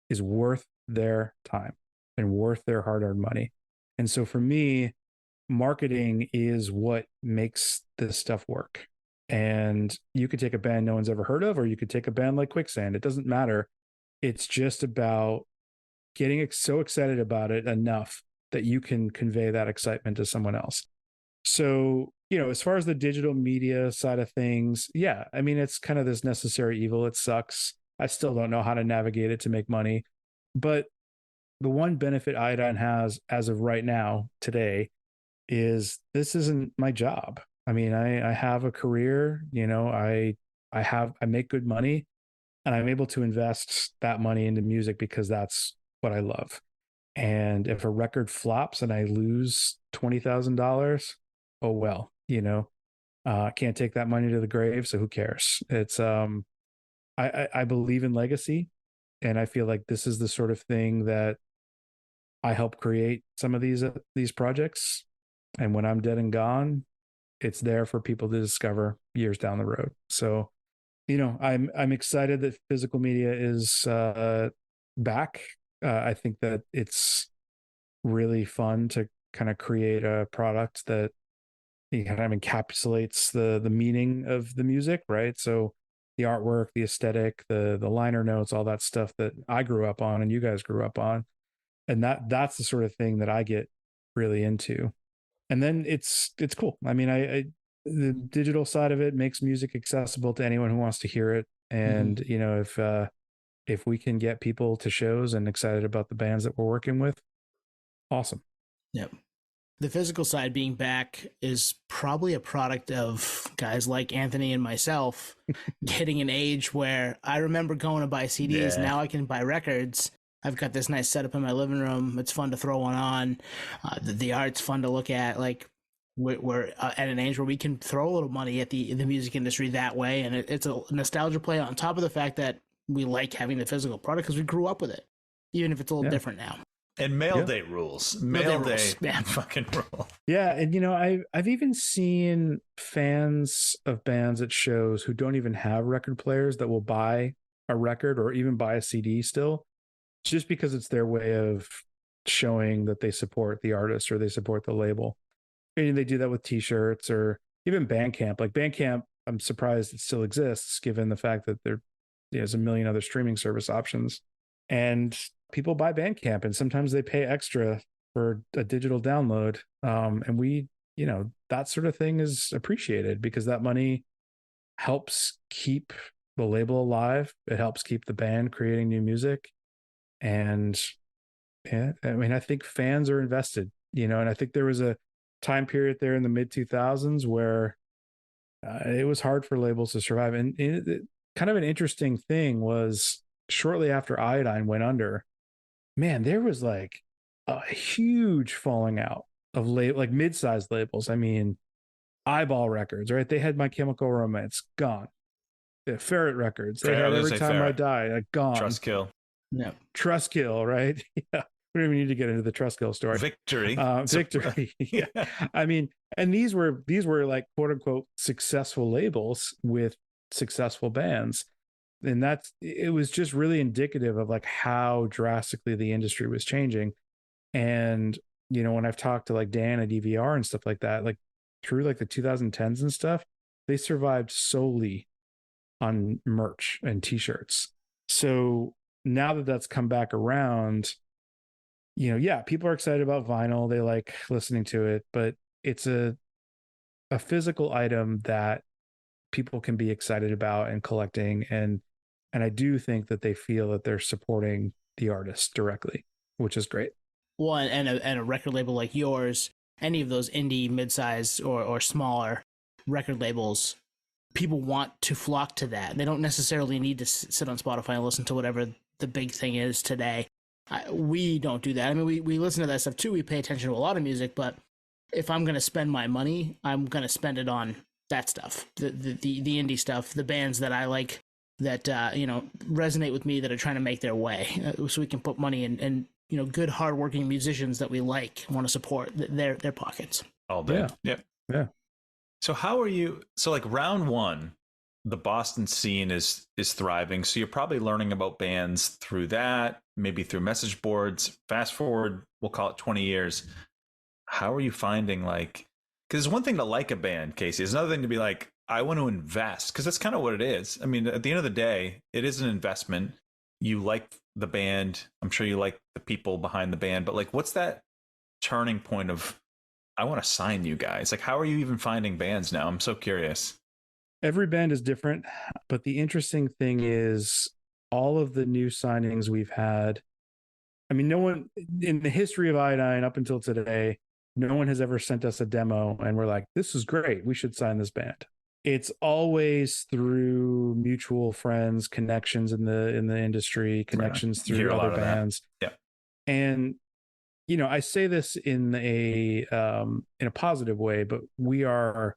is worth their time and worth their hard-earned money. And so for me, marketing is what makes this stuff work. And you could take a band no one's ever heard of, or you could take a band like Quicksand. It doesn't matter. It's just about getting so excited about it enough that you can convey that excitement to someone else. So, as far as the digital media side of things, yeah, I mean, it's kind of this necessary evil. It sucks. I still don't know how to navigate it to make money. But the one benefit Iodine has as of right now, today, is this isn't my job. I mean, I have a career, I make good money, and I'm able to invest that money into music because that's what I love. And if a record flops and I lose $20,000, oh well, can't take that money to the grave, so who cares? It's I believe in legacy, and I feel like this is the sort of thing that I help create some of these projects, and when I'm dead and gone, it's there for people to discover years down the road. So, I'm excited that physical media is back. I think that it's really fun to kind of create a product that kind of encapsulates the meaning of the music, right? So the artwork, the aesthetic, the liner notes, all that stuff that I grew up on and you guys grew up on, and that's the sort of thing that I get really into. And then it's cool. I mean, I the digital side of it makes music accessible to anyone who wants to hear it, and if we can get people to shows and excited about the bands that we're working with, awesome. Yep. The physical side being back is probably a product of guys like Anthony and myself getting an age where I remember going to buy CDs. Yeah. Now I can buy records. I've got this nice setup in my living room. It's fun to throw one on. The art's fun to look at. Like we're at an age where we can throw a little money at the music industry that way. And it's a nostalgia play on top of the fact that we like having the physical product because we grew up with it, even if it's a little different now. And mail day rules. Mail day fucking rule. Yeah, and I've even seen fans of bands at shows who don't even have record players that will buy a record or even buy a CD still, just because it's their way of showing that they support the artist or they support the label. And they do that with T-shirts or even Bandcamp. Like Bandcamp, I'm surprised it still exists given the fact that there's a million other streaming service options. And people buy Bandcamp, and sometimes they pay extra for a digital download. And we, that sort of thing is appreciated because that money helps keep the label alive. It helps keep the band creating new music. And yeah, I mean, I think fans are invested, and I think there was a time period there in the mid 2000s where it was hard for labels to survive. And kind of an interesting thing was shortly after Iodine went under, man, there was like a huge falling out of like mid-sized labels. I mean, Eyeball Records, right? They had My Chemical Romance, gone. The Ferret Records, they had Every Time I Die, gone. Trustkill. No. Trustkill, right? Yeah. We don't even need to get into the Trustkill story. Victory. Victory. Yeah. I mean, and these were like quote unquote successful labels with successful bands. And it was just really indicative of like how drastically the industry was changing. And, when I've talked to like Dan at DVR and stuff like that, like through like the 2010s and stuff, they survived solely on merch and T-shirts. So now that that's come back around, people are excited about vinyl. They like listening to it, but it's a physical item that people can be excited about and collecting. And I do think that they feel that they're supporting the artist directly, which is great. Well, and a record label like yours, any of those indie, mid-sized or smaller record labels, people want to flock to that. They don't necessarily need to sit on Spotify and listen to whatever the big thing is today. We don't do that. I mean, we listen to that stuff too. We pay attention to a lot of music, but if I'm going to spend my money, I'm going to spend it on that stuff, the indie stuff, the bands that I like, that resonate with me, that are trying to make their way, so we can put money in good, hardworking musicians that we like, want to support their pockets. All day. Yeah. So how are you? So like round one, the Boston scene is thriving. So you're probably learning about bands through that, maybe through message boards. Fast forward, we'll call it 20 years. How are you finding because it's one thing to like a band, Casey. It's another thing to be like, I want to invest, because that's kind of what it is. I mean, at the end of the day, it is an investment. You like the band. I'm sure you like the people behind the band, but like, what's that turning point of, I want to sign you guys? Like, how are you even finding bands now? I'm so curious. Every band is different, but the interesting thing is all of the new signings we've had. I mean, no one in the history of Iodine up until today, no one has ever sent us a demo and we're like, this is great, we should sign this band. It's always through mutual friends, connections in the industry, connections through other bands. Yeah. And I say this in a positive way, but we are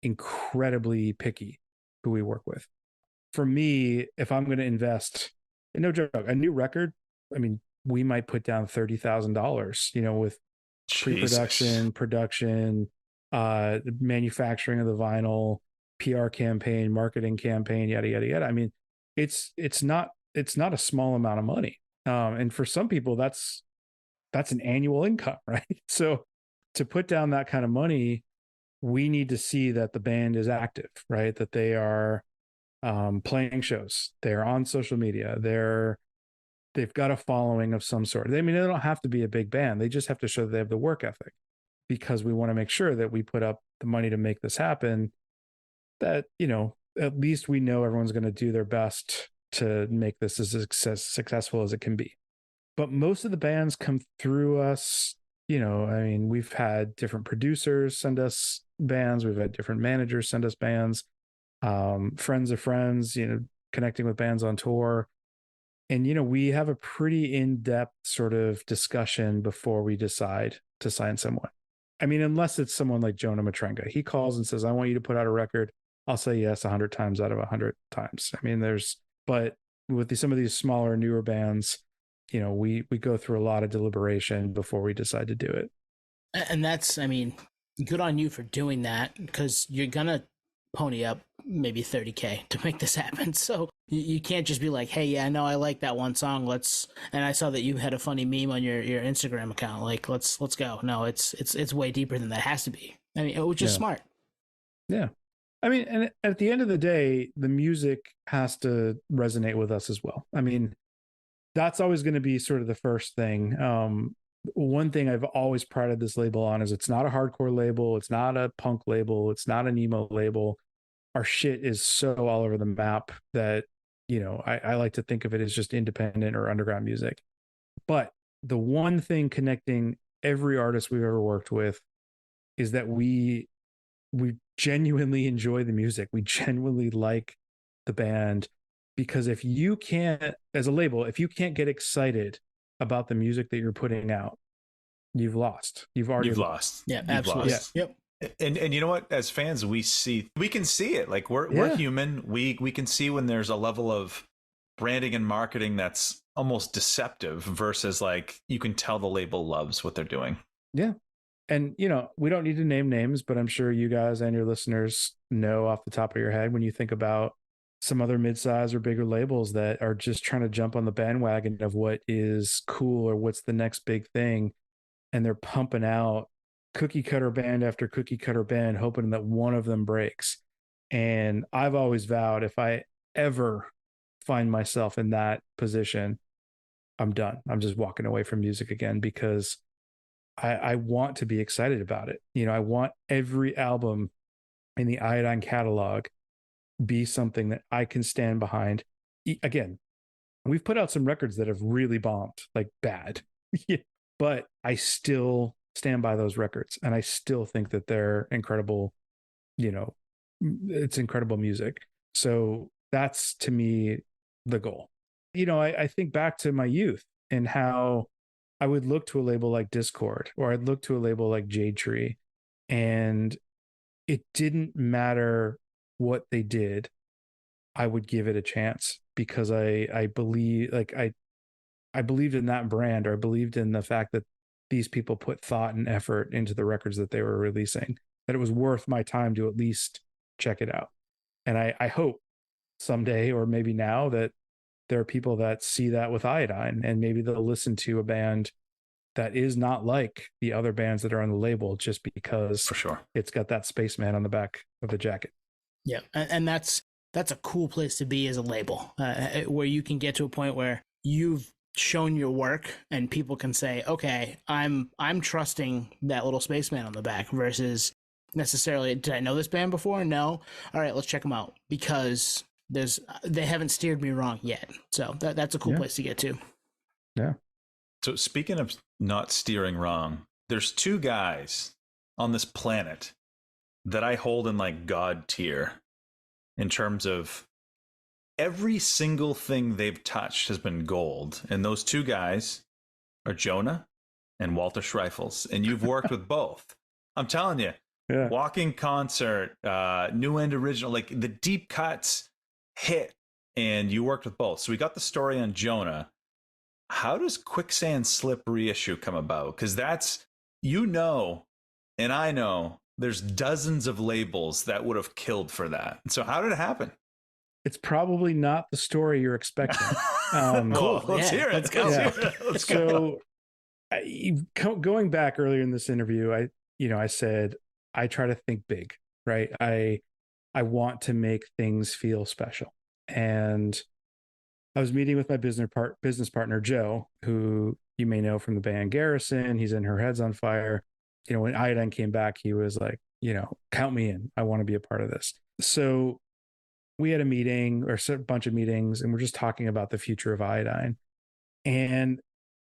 incredibly picky who we work with. For me, if I'm going to invest, and no joke, a new record, I mean, we might put down $30,000, with pre-production, production, manufacturing of the vinyl, PR campaign, marketing campaign, yada yada yada. I mean, it's not a small amount of money, and for some people, that's an annual income, right? So to put down that kind of money, we need to see that the band is active, right? That they are playing shows, they're on social media, they've got a following of some sort. I mean, they don't have to be a big band. They just have to show that they have the work ethic, because we want to make sure that we put up the money to make this happen, that, at least we know everyone's going to do their best to make this as successful as it can be. But most of the bands come through us. I mean, we've had different producers send us bands. We've had different managers send us bands, friends of friends, connecting with bands on tour. And, we have a pretty in-depth sort of discussion before we decide to sign someone. I mean, unless it's someone like Jonah Matrenga. He calls and says, I want you to put out a record. I'll say yes 100 times out of 100 times. I mean, but with some of these smaller, newer bands, we go through a lot of deliberation before we decide to do it. And that's, I mean, good on you for doing that, because you're going to pony up maybe $30K to make this happen. So you can't just be like, hey, yeah, no, I like that one song. And I saw that you had a funny meme on your Instagram account. Like, let's go. No, it's way deeper than that. It has to be. I mean, which is smart. Yeah. I mean, and at the end of the day, the music has to resonate with us as well. I mean, that's always going to be sort of the first thing. One thing I've always prided this label on is it's not a hardcore label. It's not a punk label. It's not an emo label. Our shit is so all over the map that, I like to think of it as just independent or underground music. But the one thing connecting every artist we've ever worked with is that we genuinely enjoy the music. We genuinely like the band, because if you can't, as a label, if you can't get excited about the music that you're putting out, you've lost. You've lost. Yeah, absolutely. Lost. Yep. And you know what? As fans, we can see it. Like we're human. We can see when there's a level of branding and marketing that's almost deceptive versus like you can tell the label loves what they're doing. Yeah. And, we don't need to name names, but I'm sure you guys and your listeners know off the top of your head when you think about some other mid-size or bigger labels that are just trying to jump on the bandwagon of what is cool or what's the next big thing. And they're pumping out cookie cutter band after cookie cutter band, hoping that one of them breaks. And I've always vowed, if I ever find myself in that position, I'm done. I'm just walking away from music again, because I want to be excited about it. I want every album in the Iodine catalog be something that I can stand behind. Again, we've put out some records that have really bombed, like bad, but I still stand by those records, and I still think that they're incredible. It's incredible music. So that's, to me, the goal. I think back to my youth and how I would look to a label like Discord, or I'd look to a label like Jade Tree, and it didn't matter what they did, I would give it a chance, because I believe, like I believed in that brand, or I believed in the fact that these people put thought and effort into the records that they were releasing, that it was worth my time to at least check it out. And I hope someday, or maybe now, that there are people that see that with Iodine, and maybe they'll listen to a band that is not like the other bands that are on the label, just because for sure it's got that spaceman on the back of the jacket. Yeah. And that's a cool place to be as a label, where you can get to a point where you've shown your work and people can say, okay, I'm trusting that little spaceman on the back versus necessarily, did I know this band before? No. All right, let's check them out because they haven't steered me wrong yet. So that's a cool place to get to. Yeah. So speaking of not steering wrong, there's two guys on this planet that I hold in like God tier in terms of every single thing they've touched has been gold. And those two guys are Jonah and Walter Schreifels. And you've worked with both. I'm telling you, Walking Concert, New End Original, like the deep cuts hit, and you worked with both. So we got the story on Jonah. How does Quicksand Slip reissue come about? Because that's, and I know there's dozens of labels that would have killed for that. So how did it happen? It's probably not the story you're expecting. Cool. Let's hear it. Let's go. Let's go. So going back earlier in this interview, I said, I try to think big, right? I want to make things feel special. And I was meeting with my business partner, Joe, who you may know from the band Garrison. He's in Her Head's on Fire. When Iodine came back, he was like, count me in. I want to be a part of this. So we had a meeting or a bunch of meetings, and we're just talking about the future of Iodine. And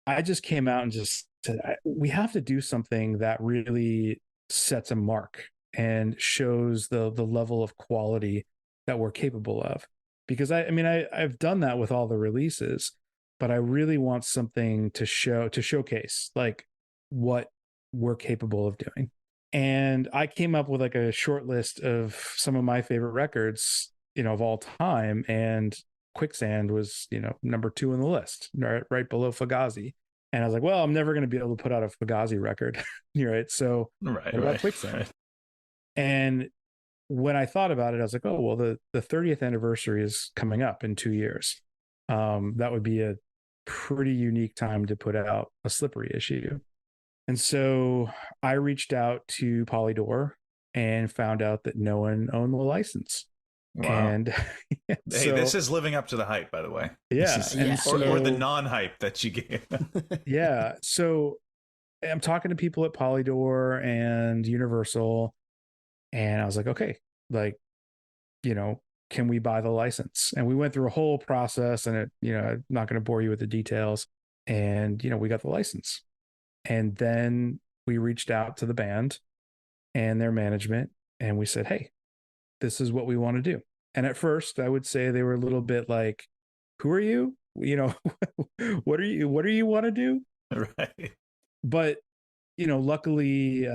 I just came out and just said, we have to do something that really sets a mark and shows the level of quality that we're capable of. Because I've done that with all the releases, but I really want something to showcase like what we're capable of doing. And I came up with like a short list of some of my favorite records, of all time. And Quicksand was, number 2 on the list, right below Fugazi. And I was like, well, I'm never going to be able to put out a Fugazi record. Right. So what about Quicksand? Right. And when I thought about it, I was like, oh, well, the 30th anniversary is coming up in 2 years. That would be a pretty unique time to put out a Slippery issue. And so I reached out to Polydor and found out that no one owned the license. Wow. And hey, this is living up to the hype, by the way. Yeah. Or the non-hype that you gave. Yeah. So I'm talking to people at Polydor and Universal, and I was like, okay, like, can we buy the license? And we went through a whole process, and I'm not going to bore you with the details. And, we got the license. And then we reached out to the band and their management, and we said, hey, this is what we want to do. And at first I would say they were a little bit like, who are you? What do you want to do? Right. But, luckily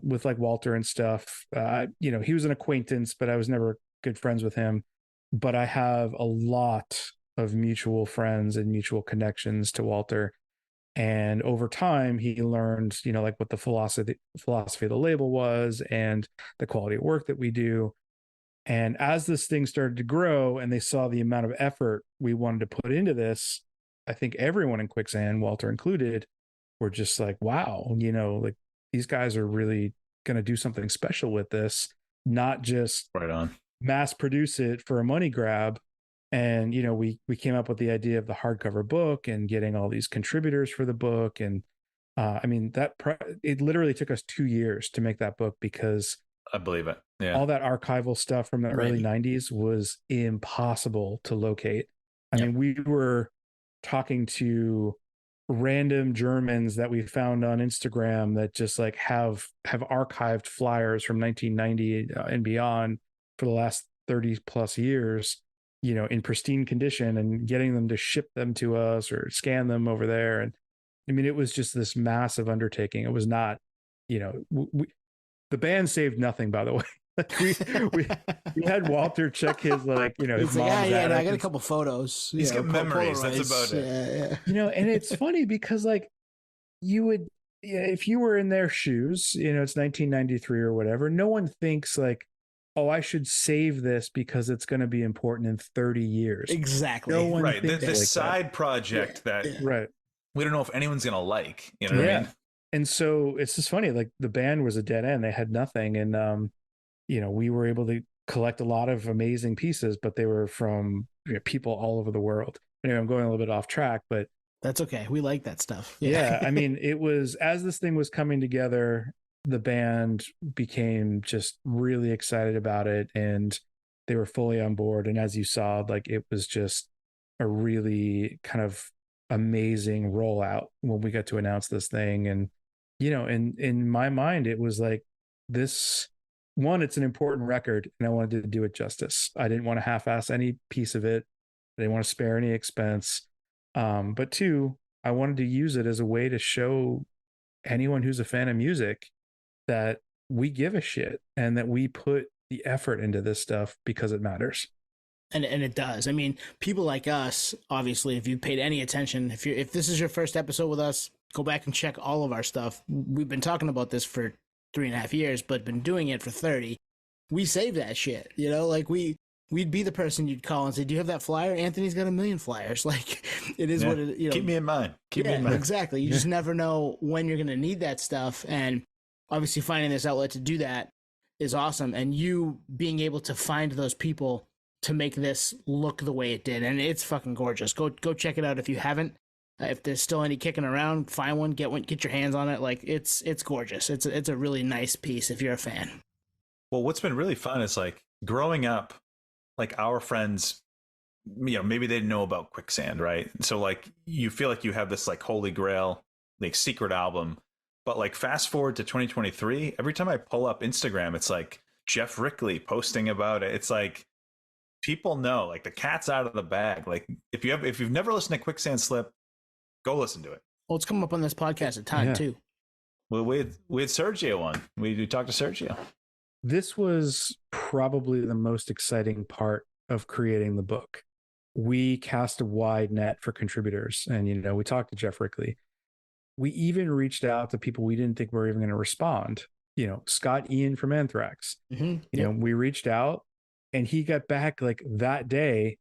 with like Walter and stuff, he was an acquaintance, but I was never good friends with him. But I have a lot of mutual friends and mutual connections to Walter. And over time, he learned, like what the philosophy of the label was and the quality of work that we do. And as this thing started to grow and they saw the amount of effort we wanted to put into this, I think everyone in Quicksand, Walter included, were just like, wow, like these guys are really going to do something special with this, not just right on mass produce it for a money grab. And, we came up with the idea of the hardcover book and getting all these contributors for the book. And it literally took us 2 years to make that book because I believe it. Yeah. All that archival stuff from the early 90s was impossible to locate. I mean, we were talking to random Germans that we found on Instagram that just like have archived flyers from 1990 and beyond for the last 30 plus years, in pristine condition, and getting them to ship them to us or scan them over there. And it was just this massive undertaking. It was not, the band saved nothing, by the way. we had Walter check his his mom's I got a couple photos. He's got memories. That's about it. Yeah. And it's funny because like you would, if you were in their shoes, it's 1993 or whatever. No one thinks like, oh, I should save this because it's going to be important in 30 years. Exactly. No one right. thinks This like side project that right. We don't know if anyone's going to like. You know what I mean? And so it's just funny. Like the band was a dead end. They had nothing, and we were able to collect a lot of amazing pieces, but they were from people all over the world. Anyway, I'm going a little bit off track, but That's okay. We like that stuff. Yeah. I mean, it was, as this thing was coming together, the band became just really excited about it, and they were fully on board. And as you saw, like, it was just a really kind of amazing rollout when we got to announce this thing. And, you know, in my mind, it was like, this one, it's an important record, and I wanted to do it justice. I didn't want to half-ass any piece of it. I didn't want to spare any expense. But two, I wanted to use it as a way to show anyone who's a fan of music that we give a shit and that we put the effort into this stuff because it matters. And it does. I mean, people like us, obviously, if you paid any attention, if this is your first episode with us, go back and check all of our stuff. We've been talking about this for 3.5 years, but been doing it for 30. We save that shit, you know, like we'd be the person you'd call and say, "Do you have that flyer? Anthony's got 1 million flyers." Like, it is what it, you know. Keep me in mind. Keep me in mind. Exactly. You just never know when you're going to need that stuff. And obviously finding this outlet to do that is awesome. And you being able to find those people to make this look the way it did. And it's fucking gorgeous. Go check it out if you haven't. If there's still any kicking around, find one, get your hands on it. Like, it's gorgeous. It's a really nice piece if you're a fan. Well, what's been really fun is, like, growing up, like, our friends, you know, maybe they didn't know about Quicksand, right? So, like, you feel like you have this, like, holy grail, like, secret album. But, like, fast forward to 2023, every time I pull up Instagram, it's like Jeff Rickley posting about it. It's like, people know, like, the cat's out of the bag. Like, if you've never listened to Quicksand Slip, go listen to it. Well, it's come up on this podcast a ton too. Well, we had Sergio on. We talked to Sergio. This was probably the most exciting part of creating the book. We cast a wide net for contributors, and, you know, we talked to Jeff Rickley. We even reached out to people we didn't think were even going to respond. You know, Scott Ian from Anthrax. Mm-hmm. You know, we reached out, and he got back like that day,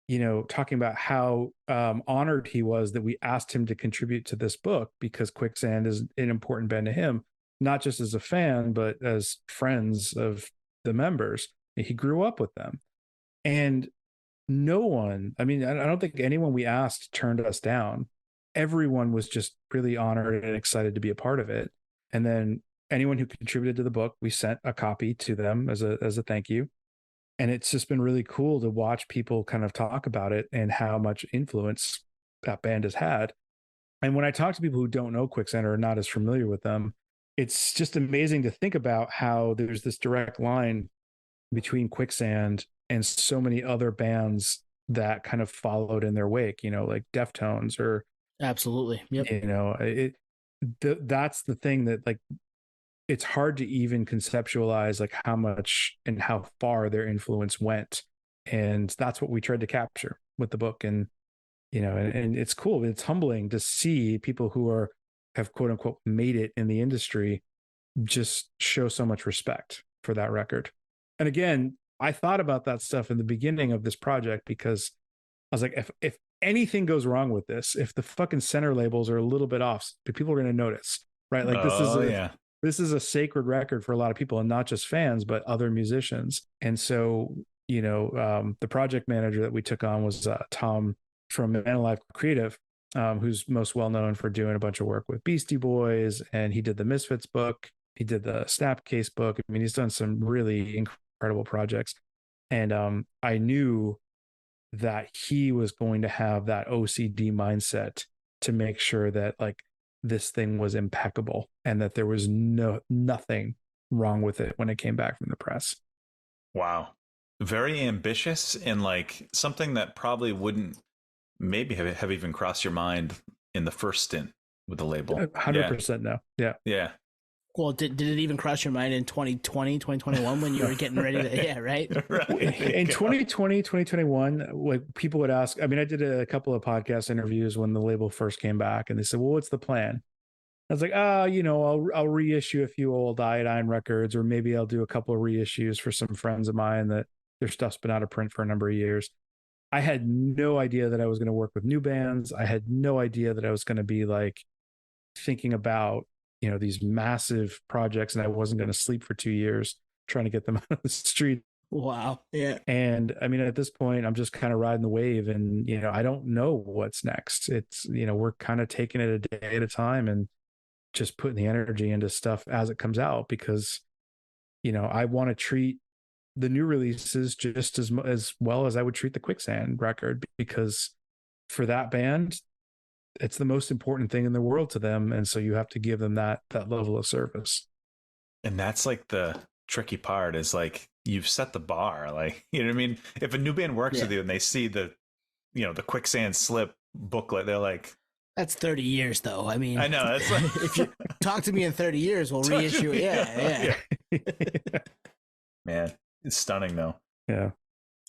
you know, talking about how honored he was that we asked him to contribute to this book, because Quicksand is an important band to him, not just as a fan, but as friends of the members. He grew up with them. And no one, I mean, I don't think anyone we asked turned us down. Everyone was just really honored and excited to be a part of it. And then anyone who contributed to the book, we sent a copy to them as a thank you. And it's just been really cool to watch people kind of talk about it and how much influence that band has had. And when I talk to people who don't know Quicksand or are not as familiar with them, it's just amazing to think about how there's this direct line between Quicksand and so many other bands that kind of followed in their wake, you know, like Deftones or. Absolutely. Yep. You know, that's the thing that, like, it's hard to even conceptualize, like, how much and how far their influence went. And that's what we tried to capture with the book. And, you know, and it's cool. It's humbling to see people who have quote unquote made it in the industry just show so much respect for that record. And again, I thought about that stuff in the beginning of this project, because I was like, if anything goes wrong with this, if the fucking center labels are a little bit off, people are going to notice, right? Like, this is a sacred record for a lot of people, and not just fans, but other musicians. And so, you know, the project manager that we took on was Tom from Man Alive Creative, who's most well known for doing a bunch of work with Beastie Boys, and he did the Misfits book, he did the Snapcase book. I mean, he's done some really incredible projects. And I knew that he was going to have that OCD mindset to make sure that, like, this thing was impeccable and that there was nothing wrong with it when it came back from the press. Wow. Very ambitious, and, like, something that probably wouldn't maybe have even crossed your mind in the first stint with the label. 100% no. Yeah. Yeah. Well, did it even cross your mind in 2020, 2021 when you were getting ready to, yeah, right? In 2020, 2021, like, people would ask, I mean, I did a couple of podcast interviews when the label first came back, and they said, well, what's the plan? I was like, you know, I'll reissue a few old Iodine records, or maybe I'll do a couple of reissues for some friends of mine that their stuff's been out of print for a number of years. I had no idea that I was going to work with new bands. I had no idea that I was going to be, like, thinking about, you know, these massive projects, and I wasn't going to sleep for 2 years trying to get them out of the street. Wow. Yeah. And I mean, at this point, I'm just kind of riding the wave, and I don't know what's next. It's we're kind of taking it a day at a time and just putting the energy into stuff as it comes out, because I want to treat the new releases just as well as I would treat the Quicksand record, because for that band, it's the most important thing in the world to them, and so you have to give them that level of service. And that's like the tricky part, is like you've set the bar. Like, you know what I mean? If a new band works with you and they see the Quicksand Slip booklet, they're like, that's 30 years though. I mean, I know, that's like, if you talk to me in 30 years, we'll reissue it. Yeah. Man, it's stunning though. Yeah.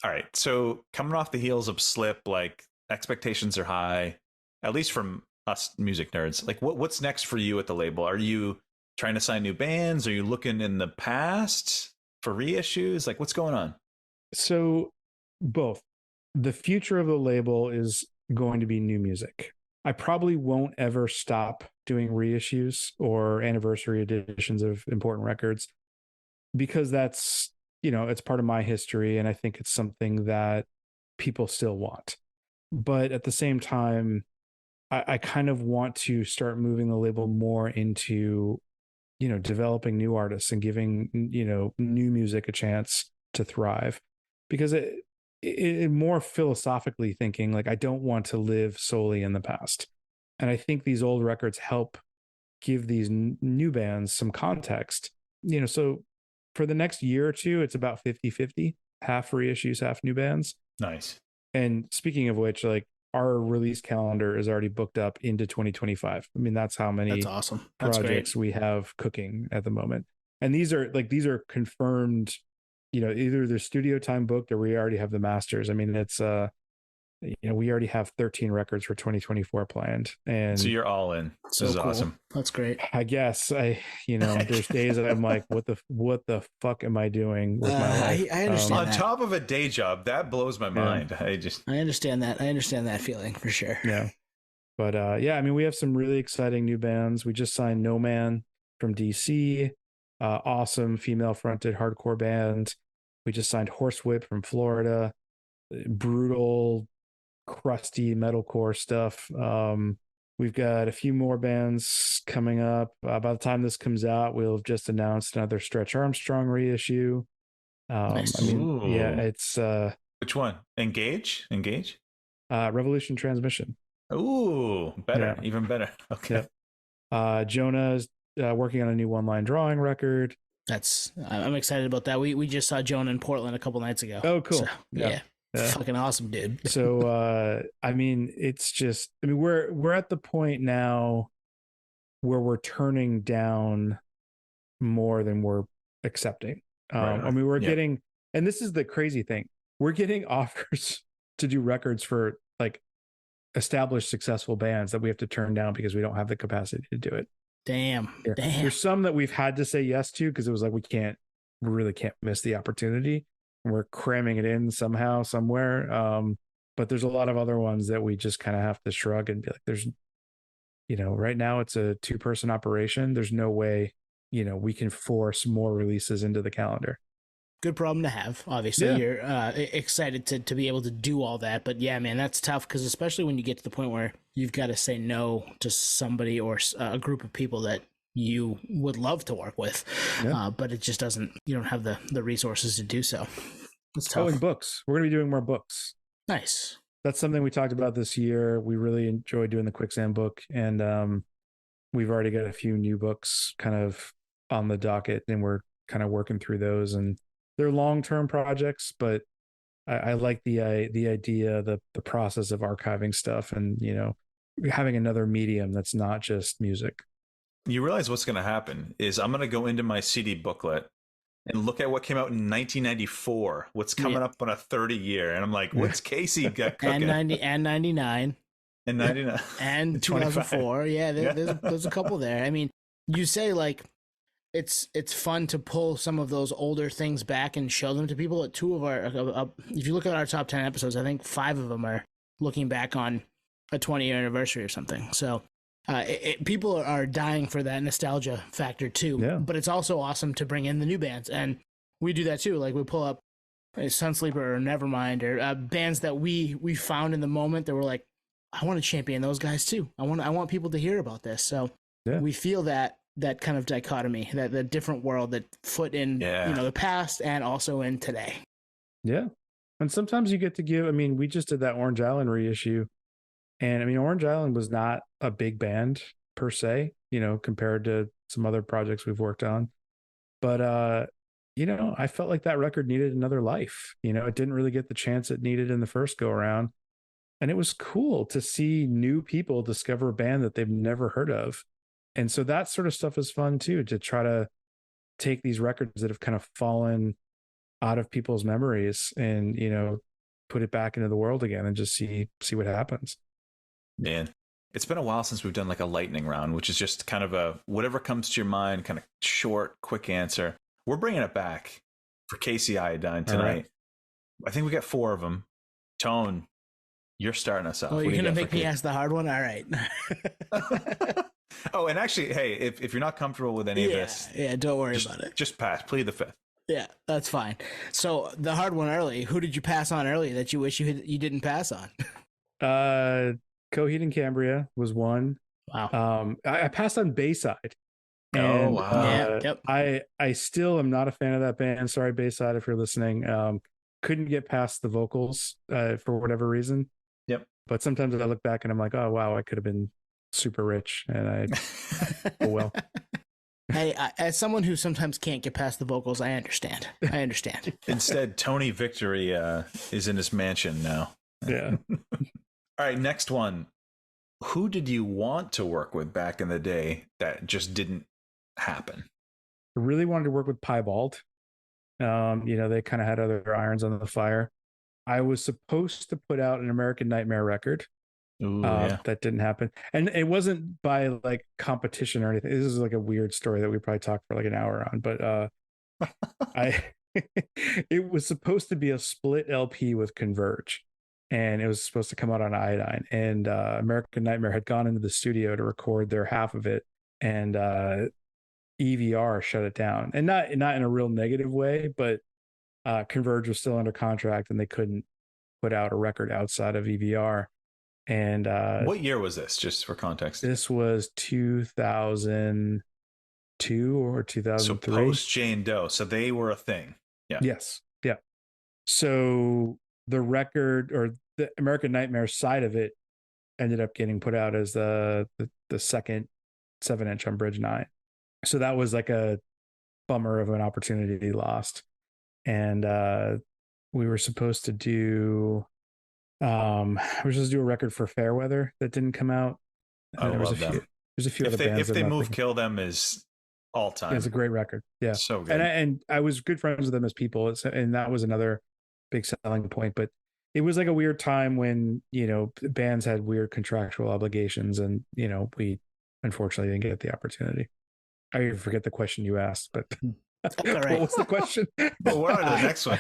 All right. So coming off the heels of Slip, like expectations are high, at least from us music nerds. Like what's next for you at the label? Are you trying to sign new bands? Are you looking in the past for reissues? Like what's going on? So both. The future of the label is going to be new music. I probably won't ever stop doing reissues or anniversary editions of important records, because that's, it's part of my history, and I think it's something that people still want. But at the same time, I kind of want to start moving the label more into, developing new artists and giving, new music a chance to thrive, because it more philosophically thinking, like, I don't want to live solely in the past. And I think these old records help give these new bands some context, so for the next year or two, it's about 50-50, half reissues, half new bands. Nice. And speaking of which, like, our release calendar is already booked up into 2025. I mean, that's how many awesome. projects we have cooking at the moment. And these are confirmed, either they're studio time booked or we already have the masters. I mean, it's we already have 13 records for 2024 planned. And so you're all in. So this is cool. awesome. That's great. I guess there's days that I'm like, what the fuck am I doing with my life? I understand on that. top of a day job, that blows my mind. I understand that. I understand that feeling for sure. Yeah. But I mean, we have some really exciting new bands. We just signed No Man from DC, awesome female fronted hardcore band. We just signed Horsewhip from Florida, brutal, crusty metalcore stuff. We've got a few more bands coming up. By the time this comes out, we'll have just announced another Stretch Armstrong reissue. Nice. I mean, it's which one? Engage? Revolution Transmission. Ooh, better, even better. Okay. Jonah's working on a new Onelinedrawing record. I'm excited about that. We just saw Jonah in Portland a couple nights ago. Oh, cool. So, yeah. Fucking awesome, dude. So I mean, it's just, I mean, we're at the point now where we're turning down more than we're accepting. Right. I mean, we're getting, and this is the crazy thing, we're getting offers to do records for like established successful bands that we have to turn down because we don't have the capacity to do it. Damn. There's some that we've had to say yes to because it was like we really can't miss the opportunity. We're cramming it in somehow, somewhere. But there's a lot of other ones that we just kind of have to shrug and be like, there's, right now it's a 2-person operation. There's no way, we can force more releases into the calendar. Good problem to have. Obviously, you're excited to be able to do all that. But yeah, man, that's tough because especially when you get to the point where you've got to say no to somebody or a group of people that you would love to work with, but it just doesn't. You don't have the resources to do so. It's tough. Oh, and books. We're going to be doing more books. Nice. That's something we talked about this year. We really enjoyed doing the Quicksand book, and we've already got a few new books kind of on the docket, and we're kind of working through those. And they're long-term projects, but I like the idea, the process of archiving stuff, and having another medium that's not just music. You realize what's going to happen is I'm going to go into my CD booklet and look at what came out in 1994, what's coming up on a 30 year. And I'm like, what's Casey got cooking? And 99. And 99. And 2004. Yeah, there's a couple there. I mean, you say like, it's fun to pull some of those older things back and show them to people. At 2 of our, if you look at our top 10 episodes, I think 5 of them are looking back on a 20-year anniversary or something. So people are dying for that nostalgia factor too. Yeah. But it's also awesome to bring in the new bands, and we do that too. Like we pull up Sunsleeper or Nevermind, or bands that we found in the moment that were like, I want to champion those guys too. I want people to hear about this. So we feel that kind of dichotomy, that the different world, that foot in the past and also in today. Yeah. And sometimes you get to give, I mean, we just did that Orange Island reissue. And I mean, Orange Island was not a big band per se, compared to some other projects we've worked on. But, I felt like that record needed another life. It didn't really get the chance it needed in the first go around. And it was cool to see new people discover a band that they've never heard of. And so that sort of stuff is fun too, to try to take these records that have kind of fallen out of people's memories and, put it back into the world again and just see what happens. Man, it's been a while since we've done like a lightning round, which is just kind of a whatever comes to your mind, kind of short, quick answer. We're bringing it back for Casey Iodine tonight. Right. I think we got 4 of them. Tone, you're starting us off. Oh, you're going to make me ask the hard one? All right. Oh, and actually, hey, if you're not comfortable with any of this. Yeah, don't worry about it. Just pass. Plead the fifth. Yeah, that's fine. So the hard one early. Who did you pass on early that you wish you didn't pass on? Coheed and Cambria was one. Wow. I passed on Bayside. And, wow. Yep. I still am not a fan of that band. Sorry, Bayside, if you're listening. Couldn't get past the vocals for whatever reason. Yep. But sometimes I look back and I'm like, oh wow, I could have been super rich, and oh well. Hey, as someone who sometimes can't get past the vocals, I understand. Instead, Tony Victory is in his mansion now. Yeah. All right, next one. Who did you want to work with back in the day that just didn't happen? I really wanted to work with Piebald. They kind of had other irons on the fire. I was supposed to put out an American Nightmare record. Ooh, yeah. That didn't happen. And it wasn't by like competition or anything. This is like a weird story that we probably talked for like an hour on, but it was supposed to be a split LP with Converge, and it was supposed to come out on Iodine, and American Nightmare had gone into the studio to record their half of it, and EVR shut it down, and not in a real negative way, but Converge was still under contract and they couldn't put out a record outside of EVR. And what year was this, just for context? This was 2002 or 2003. So post Jane Doe. So they were a thing. Yeah. Yes. Yeah. So the record, or the American Nightmare side of it, ended up getting put out as the second 7-inch on Bridge 9. So that was like a bummer of an opportunity lost. And we were supposed to do a record for Fairweather that didn't come out. I love them. There's a few other bands. If They Move, Kill Them is all time. Yeah, it's a great record. Yeah, so good. And I was good friends with them as people, and that was another big selling point. But it was like a weird time when bands had weird contractual obligations, and we unfortunately didn't get the opportunity. I forget the question you asked, but all right. What was the question? Well, we're on to the next one.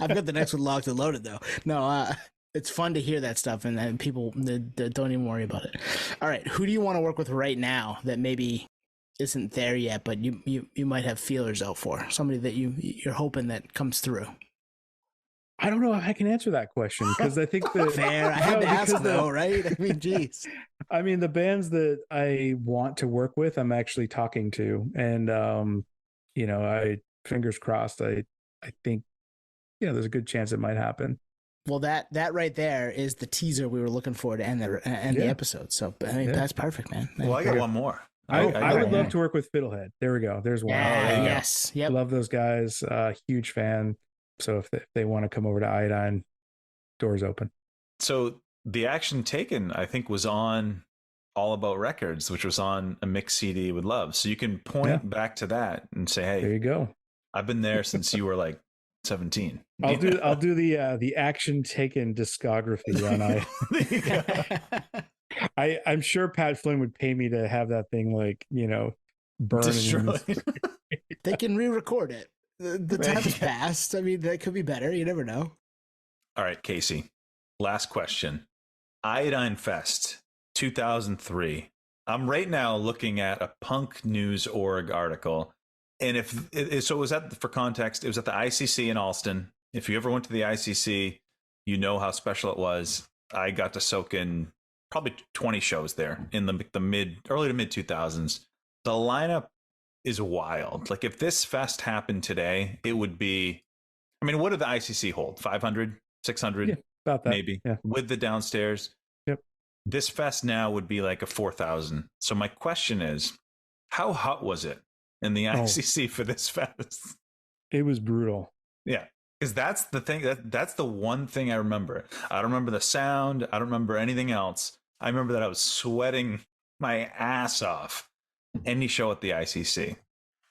I've got the next one locked and loaded, though. No, it's fun to hear that stuff, and people that don't even worry about it. All right, who do you want to work with right now that maybe isn't there yet, but you might have feelers out for? Somebody that you're hoping that comes through. I don't know if I can answer that question, because I think that fair. I had to ask though, right? I mean, geez. I mean, the bands that I want to work with, I'm actually talking to, and I fingers crossed. I think there's a good chance it might happen. Well, that right there is the teaser we were looking for to end the episode. So I mean, that's perfect, man. Well, I got one more. I would love to work with Fiddlehead. There we go. There's one. Yes. Yep. Love those guys. Huge fan. So if they want to come over to Iodine, doors open. So the Action Taken, I think, was on All About Records, which was on a mix CD with Love. So you can point back to that and say, hey, there you go. I've been there since you were like 17. I'll do the Action Taken discography on I'm sure Pat Flynn would pay me to have that thing burn. They can re-record it. The time has passed. I mean, that could be better. You never know. All right, Casey. Last question. Iodine Fest 2003. I'm right now looking at a Punk News Org article. And so it was for context, it was at the ICC in Alston. If you ever went to the ICC, you know how special it was. I got to soak in probably 20 shows there in the early to mid 2000s. The lineup is wild. Like if this fest happened today, it would be, I mean, what did the ICC hold? 500, 600, Yeah, about that. maybe, Yeah. with the downstairs. Yep. This fest now would be like a 4,000. So my question is, how hot was it in the ICC for this fest? It was brutal. Yeah. Because that's the thing. That's the one thing I remember. I don't remember the sound. I don't remember anything else. I remember that I was sweating my ass off any show at the ICC.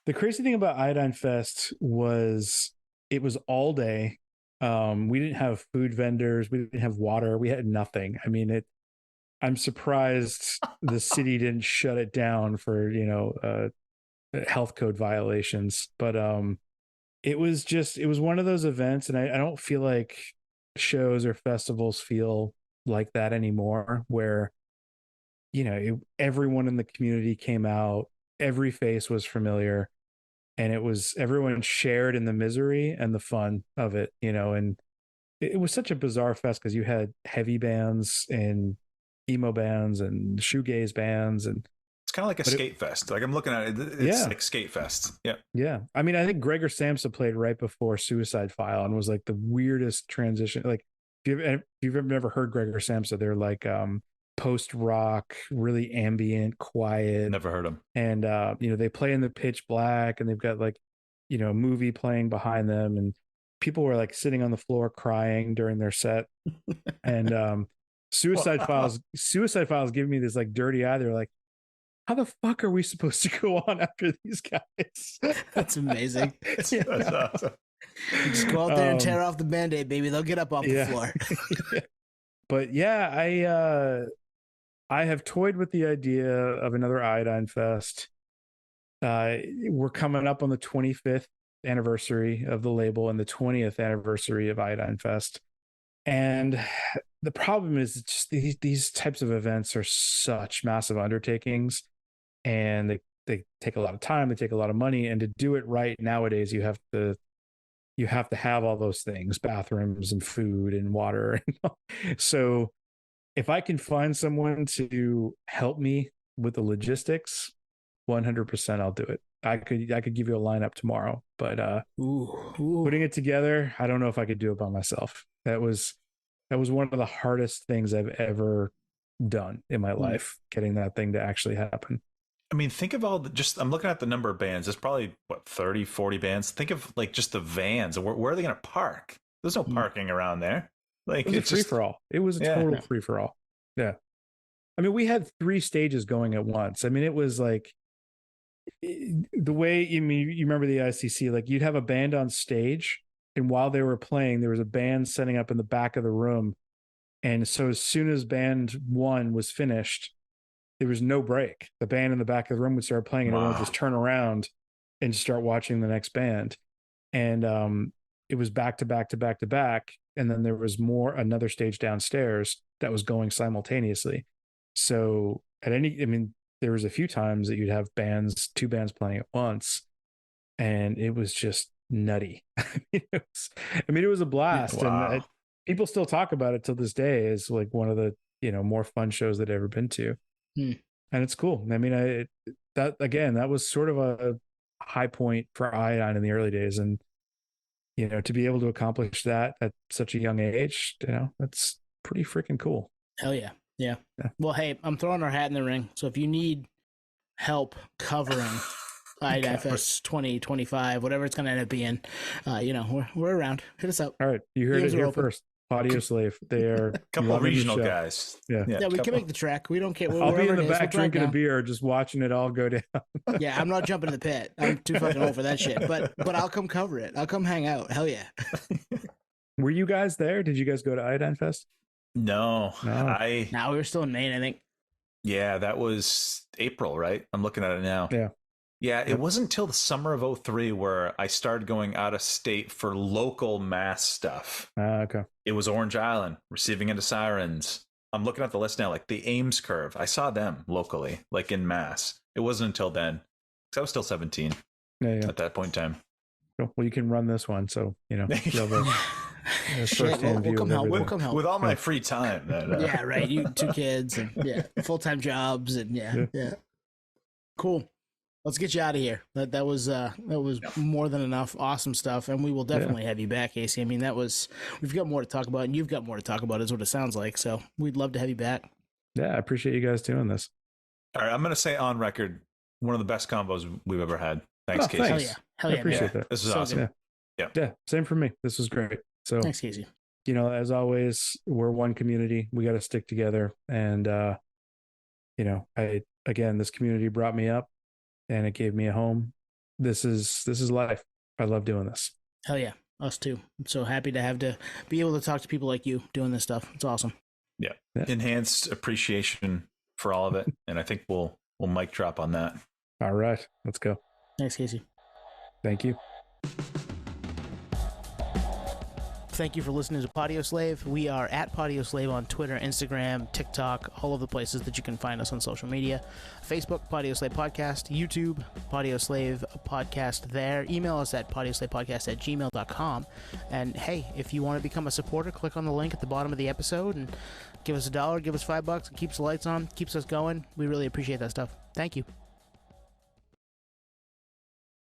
The crazy thing about Iodine Fest was it was all day. We didn't have food vendors. We didn't have water. We had nothing. I mean, I'm surprised the city didn't shut it down for, health code violations. But it was one of those events, and I don't feel like shows or festivals feel like that anymore, where everyone in the community came out, every face was familiar, and it was everyone shared in the misery and the fun of it, and it was such a bizarre fest because you had heavy bands and emo bands and shoegaze bands, and it's kind of like a skate fest. Like I'm looking at it, it's like skate fest. Yeah. Yeah. I mean, I think Gregor Samsa played right before Suicide File and was like the weirdest transition. Like if you've never heard Gregor Samsa, they're like post rock, really ambient, quiet. Never heard them. And they play in the pitch black, and they've got like, a movie playing behind them, and people were like sitting on the floor crying during their set. And Suicide Files giving me this like dirty eye. They're like, how the fuck are we supposed to go on after these guys? That's amazing. That's awesome. Just go out there and tear off the Band-Aid, baby. They'll get up off the floor. But yeah, I have toyed with the idea of another Iodine Fest. We're coming up on the 25th anniversary of the label and the 20th anniversary of Iodine Fest. And the problem is just these types of events are such massive undertakings, and they take a lot of time, they take a lot of money, and to do it right nowadays, you have to have all those things, bathrooms and food and water. So if I can find someone to help me with the logistics, 100% I'll do it. I could give you a lineup tomorrow, but putting it together, I don't know if I could do it by myself. That was one of the hardest things I've ever done in my life, getting that thing to actually happen. I mean, think of I'm looking at the number of bands. There's probably 30, 40 bands. Think of like just the vans. Where are they going to park? There's no parking around there. Like it was a free for all. It was a total free for all. Yeah. I mean, we had 3 stages going at once. I mean, it was like the way, you remember the ICC, like you'd have a band on stage, and while they were playing, there was a band setting up in the back of the room. And so as soon as band 1 was finished, there was no break. The band in the back of the room would start playing, and everyone would just turn around and start watching the next band. And it was back to back to back to back. And then there was another stage downstairs that was going simultaneously. So there was a few times that you'd have 2 bands playing at once, and it was just nutty. It was a blast. Wow. And people still talk about it till this day as like one of the, more fun shows that I've ever been to. And it's cool. I mean, that was sort of a high point for Iodine in the early days. And, to be able to accomplish that at such a young age, that's pretty freaking cool. Hell yeah. Yeah. Well, hey, I'm throwing our hat in the ring. So if you need help covering Iodine Fest 2025, whatever it's going to end up being, we're around. Hit us up. All right. You heard it here first. Audio Slave. They are a couple of regional guys. Yeah, we can make the trek. We don't care. I'll be in the back drinking a beer, just watching it all go down. Yeah, I'm not jumping in the pit. I'm too fucking old for that shit. But I'll come cover it. I'll come hang out. Hell yeah. Were you guys there? Did you guys go to Iodine Fest? No. We were still in Maine, I think. Yeah, that was April, right? I'm looking at it now. Yeah, it wasn't until the summer of 2003 where I started going out of state for local mass stuff. Okay. It was Orange Island, Receiving Into Sirens. I'm looking at the list now, like the Ames Curve. I saw them locally, like in mass. It wasn't until then, because I was still 17 at that point in time. well, you can run this one, so you'll have a Shit, first-hand view we'll come of help. We'll everything. come help. With all my free time. Yeah, right. You 2 kids and full-time jobs and yeah. Cool. Let's get you out of here. That was more than enough. Awesome stuff, and we will definitely have you back, Casey. I mean, we've got more to talk about, and you've got more to talk about, is what it sounds like. So we'd love to have you back. Yeah, I appreciate you guys doing this. All right, I'm going to say on record, one of the best combos we've ever had. Thanks, Casey. Hell yeah. I appreciate that. This is So awesome. Yeah, same for me. This was great. So Thanks, Casey. as always, we're one community. We got to stick together. And, this community brought me up and it gave me a home. This is life. I love doing this. Hell yeah. Us too. I'm so happy to be able to talk to people like you doing this stuff. It's awesome. Yeah. Enhanced appreciation for all of it. And I think we'll mic drop on that. All right, let's go. Thanks, Casey. Thank you. Thank you for listening to Podio Slave. We are at Podio Slave on Twitter, Instagram, TikTok, all of the places that you can find us on social media. Facebook, Podio Slave Podcast. YouTube, Podio Slave Podcast there. Email us at podioslavepodcast@gmail.com. And hey, if you want to become a supporter, click on the link at the bottom of the episode and give us $1, give us $5. It keeps the lights on, keeps us going. We really appreciate that stuff. Thank you.